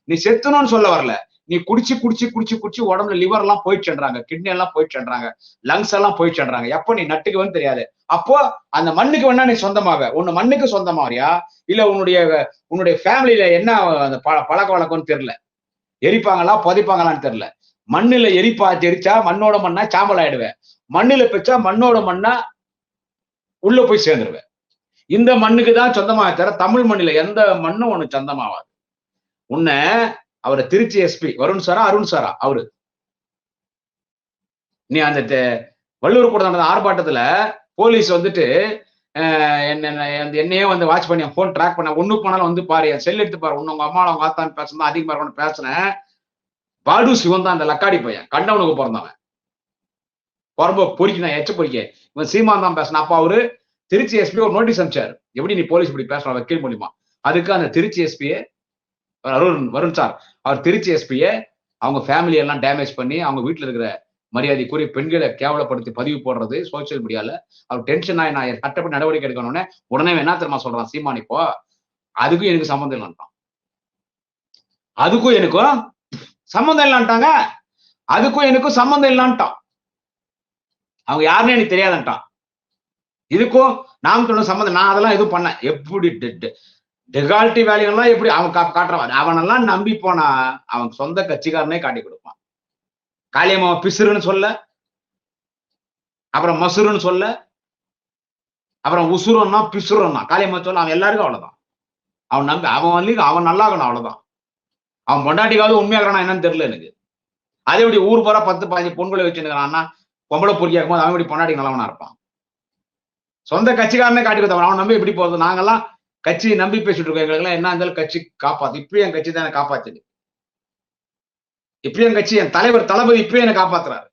நீ செத்துணும்னு சொல்ல வரல. நீ குடிச்சு உடம்புல லிவர் எல்லாம் போயிடுச்சுன்றாங்க, கிட்னி எல்லாம் போயிடுச்சுன்றாங்க, லங்ஸ் எல்லாம் போயிடுச்சுன்றாங்க. எப்போ நீ நட்டுக்குவேன்னு தெரியாது. அப்போ அந்த மண்ணுக்கு வேணா நீ சொந்தமாக. உன்னை மண்ணுக்கு சொந்தமாறியா இல்ல உன்னுடைய ஃபேமிலியில என்ன அந்த பழக்க வழக்கம்னு தெரியல. எரிப்பாங்களா புதைப்பாங்களான்னு தெரியல. மண்ணுல எரிச்சா மண்ணோட மண்ணா சாம்பல் ஆயிடுவேன். மண்ணுல பெச்சா மண்ணோட மண்ணா உள்ள போய் சேர்ந்துருவேன். இந்த மண்ணுக்கு தான் சொந்தமாக தர தமிழ் மண்ணில எந்த மண்ணும் உனக்கு சொந்தமாவாது. உன்னை அவரை திருச்சி எஸ்பி வருண் சாரா அருண் சாரா அவரு நீ அந்த வள்ளுவர் கூட நடந்த ஆர்ப்பாட்டத்துல போலீஸ் வந்துட்டு என்னையே வந்து வாட்ச் பண்ணி போன் ட்ராக் பண்ண ஒண்ணுக்கு போனாலும் வந்து பாரு, செல் எடுத்து பாரு, உங்க அம்மா அவங்க ஆத்தான்னு பேசணும் அதிகமா இருக்கணும் பேசுனேன். பாடு சிவன் தான் அந்த லக்காடி பையன், கண்டவனுக்கு பிறந்தவன். பொறம்போ பொறிக்க எச்ச பொறிக்க இவன் சீமான் தான் பேசின. அப்ப அவரு திருச்சி எஸ்பி ஒரு நோட்டீஸ் அனுப்பிச்சாரு, எப்படி நீ போலீஸ் இப்படி பேசலாம் வக்கீல் மூலியமா. அதுக்கு அந்த திருச்சி எஸ்பியை வருண் சார் அவர் திருச்சி எஸ்பியை அவங்க ஃபேமிலி எல்லாம் டேமேஜ் பண்ணி அவங்க வீட்டுல இருக்கிற மரியாதைக்குரிய பெண்களை கேவலப்படுத்தி பதிவு போடுறது சோசியல் மீடியால அவர் டென்ஷன் ஆகி நான் சட்டப்படி நடவடிக்கை எடுக்கணும்னு உடனே என்ன தெரியுமா சொல்றான் சீமான், இப்போ அதுக்கும் எனக்கு சம்மந்தம் இல்லைன்ட்டான். அதுக்கும் எனக்கும் சம்மந்தம் இல்லைன்ட்டாங்க. அதுக்கும் எனக்கும் சம்மந்தம் இல்லைன்ட்டான். அவங்க யாருன்னு எனக்கு தெரியாதுன்ட்டான். இதுக்கும் நாம சம்மந்தம், நான் அதெல்லாம் எதுவும் பண்ண. எப்படி டெகால்ட்டி வேலைகள்லாம் எப்படி அவன் காட்டுறான். அவனெல்லாம் நம்பி போனா அவன் சொந்த கட்சிக்காரனே காட்டி கொடுப்பான். காளியம்மாவை பிசுறுன்னு சொல்ல, அப்புறம் மசுருன்னு சொல்ல, அப்புறம் உசுருன்னா பிசுருன்னா காளியம்மா சொல்ல, அவன் எல்லாருக்கும் அவ்வளவுதான். அவன் நம்பி அவன் வந்து அவன் நல்லாகணும் அவ்வளவுதான். அவன் பொண்டாட்டிக்காவது உண்மையாகிறானா என்னன்னு தெரியல எனக்கு. அதே இப்படி ஊர் போற 10-15 பொண்களை வச்சுருக்கான்னா பொம்பளை பொறுக்கியாக்கும் போது அவன் இப்படி பொண்டாட்டி நல்லவனா இருப்பான். சொந்த கட்சிக்காரனே காட்டி கொடுத்தவன் அவன் நம்பி எப்படி போறது. நாங்கெல்லாம் கட்சியை நம்பி பேசிட்டு இருக்கோம். எங்களுக்கு என்ன இருந்தாலும் கட்சி காப்பாத்து. இப்பயும் என் கட்சி தான் என்ன காப்பாத்துது. இப்பயும் என் கட்சி என் தலைவர் தளபதி இப்பயும் என்ன காப்பாத்துறாரு.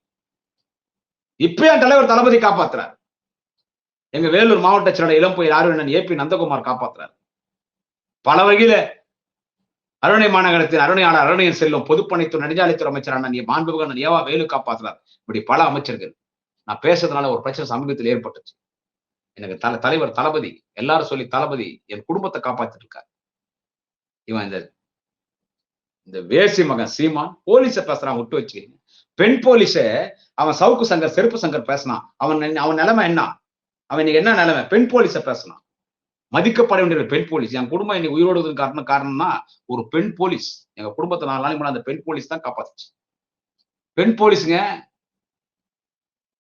இப்பயும் என் தலைவர் தளபதி காப்பாத்துறாரு. எங்க வேலூர் மாவட்ட செயலாளர் இளம்புயல் ஆர்வலர் ஏபி நந்தகுமார் காப்பாத்துறாரு. பல வகையில அருணை மாநகரத்தின் அருணையாளர் அருணையன் செல்லும் பொதுப்பணித்துறை நெடுஞ்சாலைத்துறை அமைச்சர் அண்ணன் மாண்புமிகு அண்ணன் ஏவா வேலு காப்பாத்துறாரு. இப்படி பல அமைச்சர்கள். நான் பேசுறதுனால ஒரு பிரச்சனை சமூகத்தில் ஏற்பட்டுச்சு. எனக்கு தலைவர் தளபதி எல்லாரும் சொல்லி தளபதி என் குடும்பத்தை காப்பாத்திட்டு இருக்காரு. இவன் இந்த வேசி மகன் சீமான் போலீஸ பேசுறான். விட்டு வச்சுக்கீங்க. பெண் போலீஸ அவன் சவுக்கு சங்கர் செருப்பு சங்கர் பேசினான். அவன் நிலைமை என்ன? அவன் இன்னைக்கு என்ன நிலைமை? பெண் போலீஸ பேசினான். மதிக்கப்பட வேண்டிய பெண் போலீஸ். என் குடும்பம் இன்னைக்கு உயிரோடு காரணம்னா ஒரு பெண் போலீஸ். எங்க குடும்பத்தை 4 நாளைக்கு முன்னாடி அந்த பெண் போலீஸ் தான் காப்பாத்துச்சு. பெண் போலீஸுங்க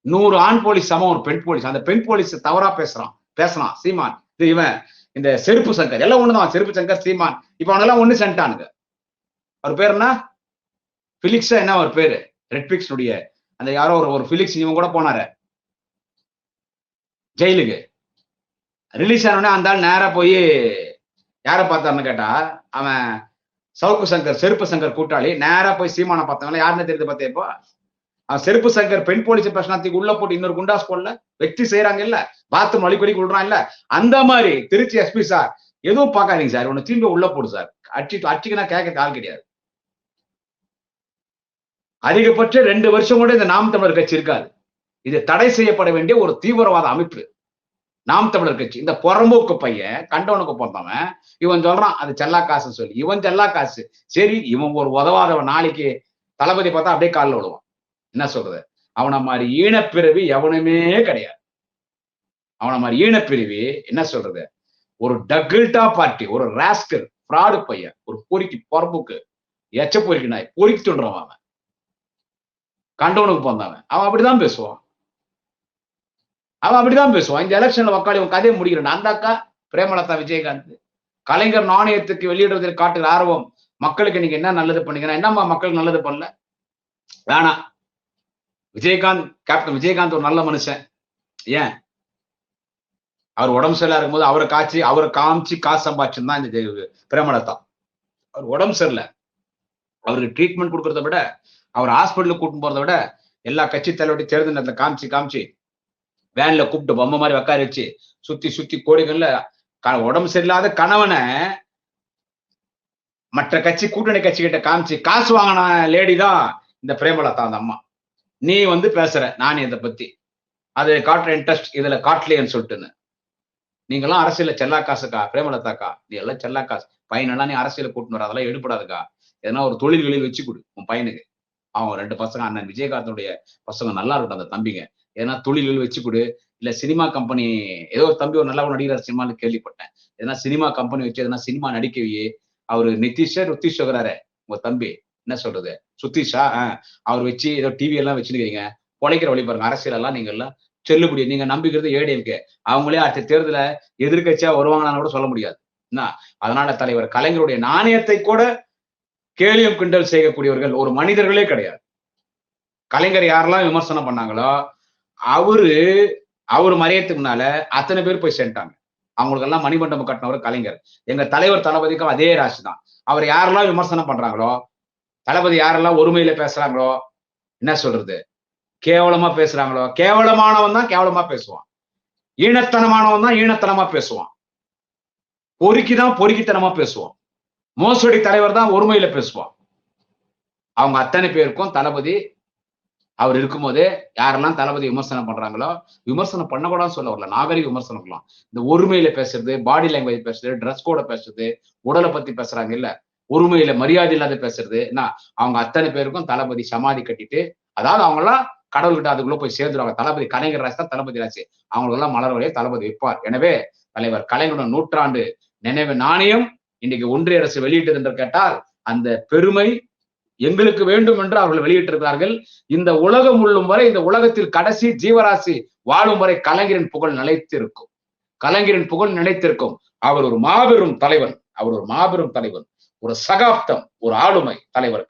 100 ஆண் போலீஸ் சமம் ஒரு பெண் போலீஸ். அந்த பெண் போலீஸ் தவறா பேசலாம் சீமான். இவன் இந்த செருப்பு சங்கர் எல்லாம் ஒண்ணுதான். செருப்பு சங்கர் சீமான் இப்ப அவனெல்லாம் ஒண்ணு சென்ட்டானுங்க. அவர் பேர் என்ன? பிலிக்ஸா என்ன ஒரு பேரு? ரெட்பிக்ஸ் அந்த யாரோ ஒரு பிலிக்ஸ் இவன் கூட போனாரு ஜெயிலுக்கு. ரிலீஸ் ஆனோடனே அந்த ஆள் நேரா போய் யாரை பார்த்தாருன்னு கேட்டா அவன் சவுக்கு சங்கர் செருப்பு சங்கர் கூட்டாளி. நேரா போய் சீமான பார்த்தவங்க யாருன்னு தெரியுது பார்த்தே. இப்போ அவன் செருப்பு சங்கர் பெண் போலீஸ் பிரச்சனத்துக்கு உள்ள போட்டு இன்னொரு குண்டாஸ் போடல வெற்றி செய்யறாங்க இல்ல, பாத்ரூம் அடிக்கடி விடுறான் இல்ல. அந்த மாதிரி திருச்சி எஸ்பி சார் எதுவும் பார்க்காதீங்க சார், உன்னை திரும்பி உள்ள போடு சார். அடிச்சுக்குன்னா கேட்க ஆள் கிடையாது. அதிகபட்ச 2 வருஷம் கூட இந்த நாம் தமிழர் கட்சி இருக்காது. இது தடை செய்யப்பட வேண்டிய ஒரு தீவிரவாத அமைப்பு நாம் தமிழர் கட்சி. இந்த புறம்போக்கு பையன் கண்டவனுக்கு பிறந்தவன் இவன் சொல்றான் அது செல்லா காசு சொல்லி. இவன் செல்லா காசு சரி, இவன் ஒரு உதவாதவன். நாளைக்கு தளபதி பார்த்தா அப்படியே காலில் விடுவான். என்ன சொல்றது? அவனை மாதிரி ஈனப்பிறவி எவனுமே கிடையாது. அவன மாதிரி ஈனப்பிரிவி என்ன சொல்றது, ஒரு டகில்டா பார்ட்டி, ஒரு ராஸ்கல், ஃப்ராடு பையன், ஒரு பொறுக்கி பரப்புக்கு எச்ச பொறுக்கி நாய், பொறுக்கி சொல்றான் அவன், கண்டவனுக்கு போந்தவன். அவன் அப்படிதான் பேசுவான். அவன் அப்படிதான் பேசுவான். இந்த எலெக்ஷன்ல உக்காளி உன் கதையை முடிக்கிறேன். அந்த அக்கா பிரேமலதா விஜயகாந்த் கலைஞர் நாணயத்துக்கு வெளியிடுவதில் காட்டுகிற ஆர்வம், மக்களுக்கு நீங்க என்ன நல்லது பண்ணீங்கன்னா, என்னம்மா மக்களுக்கு நல்லது பண்ணல? வேணாம். விஜயகாந்த், கேப்டன் விஜயகாந்த் ஒரு நல்ல மனுஷன். ஏன் அவர் உடம்பு சரியில்லா இருக்கும்போது அவரை காமிச்சு காசு சம்பாதிச்சுதான் இந்த பிரேமலதா. அவர் உடம்பு சரியில்லை, அவருக்கு ட்ரீட்மெண்ட் கொடுக்கறத விட, அவர் ஹாஸ்பிட்டலுக்கு கூட்டிட்டு போறதை விட, எல்லா கட்சி தலைவருடைய தேர்தல் நேரத்தில் காமிச்சு வேன்ல கூப்பிட்டு பொம்மை மாதிரி உட்கார வச்சு சுத்தி கோடிகள்ல உடம்பு சரியில்லாத கணவனை மற்ற கட்சி கூட்டணி கட்சி கிட்ட காமிச்சு காசு வாங்கின லேடி தான் இந்த பிரேமலதா. அந்த அம்மா, நீ பேசுற நான் இதை பத்தி அது காட்டுற இன்ட்ரெஸ்ட் இதுல காட்டலையேன்னு சொல்லிட்டுன்னு, நீங்கெல்லாம் அரசியல செல்லா காசுக்கா பிரேமலதாக்கா, நீ எல்லாம் செல்லா காசு பையனெல்லாம் நீ அரசியல கூட்டின்னு வர, அதெல்லாம் எடுப்படாதுக்கா. எதனா ஒரு தொழில்களில் வச்சு கொடு உன் பையனுக்கு. அவங்க 2 பசங்க, அண்ணன் விஜயகாந்தோடைய பசங்க நல்லா இருக்கட்டும், அந்த தம்பிங்க ஏன்னா தொழில்கள் வச்சு கொடு. இல்ல சினிமா கம்பெனி, ஏதோ ஒரு தம்பி ஒரு நல்ல நடிகர் சினிமான்னு கேள்விப்பட்டேன், எதனா சினிமா கம்பெனி வச்சு எதனா சினிமா நடிக்கவே. அவரு ருத்தீஷ் வகுறாரு உங்க தம்பி, என்ன சொல்றது சுத்தீஷா, அவர் வச்சு ஏதோ டிவி எல்லாம் வச்சுருக்கீங்க, பொழைக்கிற வழி பாருங்க. அரசியல் எல்லாம் நீங்க எல்லாம் செல்லுபடி, நீங்க நம்பிக்கிறது ஏடிஎம்கே, அவங்களே அடுத்த தேர்தல எதிர்கட்சியா வருவாங்கன்னு கூட சொல்ல முடியாது. என்ன அதனால தலைவர் கலைஞருடைய நாணயத்தை கூட கேலியும் கிண்டல் செய்யக்கூடியவர்கள் ஒரு மனிதர்களே கிடையாது. கலைஞர் யாரெல்லாம் விமர்சனம் பண்ணாங்களோ அவரு மறையத்துக்கு முன்னால அத்தனை பேர் போய் சேர்ந்துட்டாங்க. அவங்களுக்கு எல்லாம் மணிமண்டபம் கட்டினவர் கலைஞர். எங்க தலைவர் தளபதிக்கும் அதே ராசி தான். அவர் யாரெல்லாம் விமர்சனம் பண்றாங்களோ, தளபதி யாரெல்லாம் ஒருமையில பேசுறாங்களோ, என்ன சொல்றது, கேவலமா பேசுறாங்களோ, கேவலமானவன் தான் கேவலமா பேசுவான், ஈனத்தனமானவன் தான் ஈனத்தனமா பேசுவான், பொறுக்கித்தனமா பேசுவான், மோசடி தலைவர் தான் ஒருமையில பேசுவான். அவங்க அத்தனை பேருக்கும் தளபதி அவர் இருக்கும்போதே யாரெல்லாம் தளபதி விமர்சனம் பண்றாங்களோ, விமர்சனம் பண்ணக்கூடாதுன்னு சொல்ல வரல, நாகரிக விமர்சனம் பண்ணலாம். இந்த ஒருமையில பேசுறது, பாடி லாங்குவேஜ் பேசுறது, ட்ரெஸ் கோட பேசுறது, உடலை பத்தி பேசுறாங்க இல்ல, ஒருமையில மரியாதை இல்லாத பேசுறது, என்ன அவங்க அத்தனை பேருக்கும் தளபதி சமாதி கட்டிட்டு, அதாவது அவங்க எல்லாம் கடவுள்கிட்ட அதுக்குள்ள போய் சேர்ந்துருவாங்க. தளபதி கலைஞர் ராசி தான் தளபதி ராசி, அவங்களுக்கு எல்லாம் மலர் வழியை தளபதி வைப்பார். எனவே தலைவர் கலைஞருடைய 100ஆண்டு நினைவு நாணயம் இன்னைக்கு ஒன்றிய அரசு வெளியிட்டது என்று கேட்டால், அந்த பெருமை எங்களுக்கு வேண்டும் என்று அவர்கள் வெளியிட்டிருக்கிறார்கள். இந்த உலகம் உள்ளும் வரை, இந்த உலகத்தில் கடைசி ஜீவராசி வாழும் வரை கலைஞரின் புகழ் நிலைத்திருக்கும். கலைஞரின் புகழ் நிலைத்திருக்கும். அவர் ஒரு மாபெரும் தலைவன், ஒரு சகாப்தம், ஒரு ஆளுமை. தலைவர்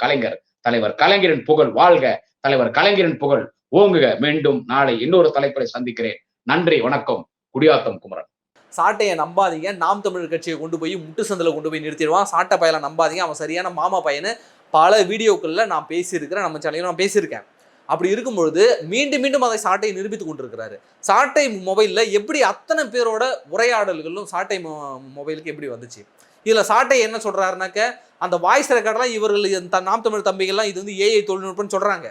கலைஞரின் புகழ் வாழ்க, தலைவர் கலைஞரின் புகழ் ஓங்குக. மீண்டும் நாளை இன்னொரு தலைப்பை சந்திக்கிறேன். நன்றி, வணக்கம். குடியாத்தம் குமரன். சாட்டையை நம்பாதீங்க, நாம் தமிழர் கட்சியை கொண்டு போய் முட்டு சந்தில கொண்டு போய் நிறுத்திடுவான். சாட்டை பையனை நம்பாதீங்க, அவன் சரியான மாமா பையனு பல வீடியோக்களில் நான் பேசியிருக்கிறேன், நம்ம சேனலில் நான் பேசியிருக்கேன். அப்படி இருக்கும்பொழுது மீண்டும் அதை சாட்டை நிரூபித்து கொண்டிருக்கிறாரு. சாட்டை மொபைலில் எப்படி அத்தனை பேரோட உரையாடல்களும் சாட்டை மொபைலுக்கு எப்படி வந்துச்சு? இதில் சாட்டை என்ன சொல்கிறாருனாக்க, அந்த வாய்ஸ் ரெக்கார்டெலாம் இவர்கள் நாம் தமிழ் தம்பிகள்லாம் இது ஏஐ தொழில்நுட்பம்னு சொல்கிறாங்க.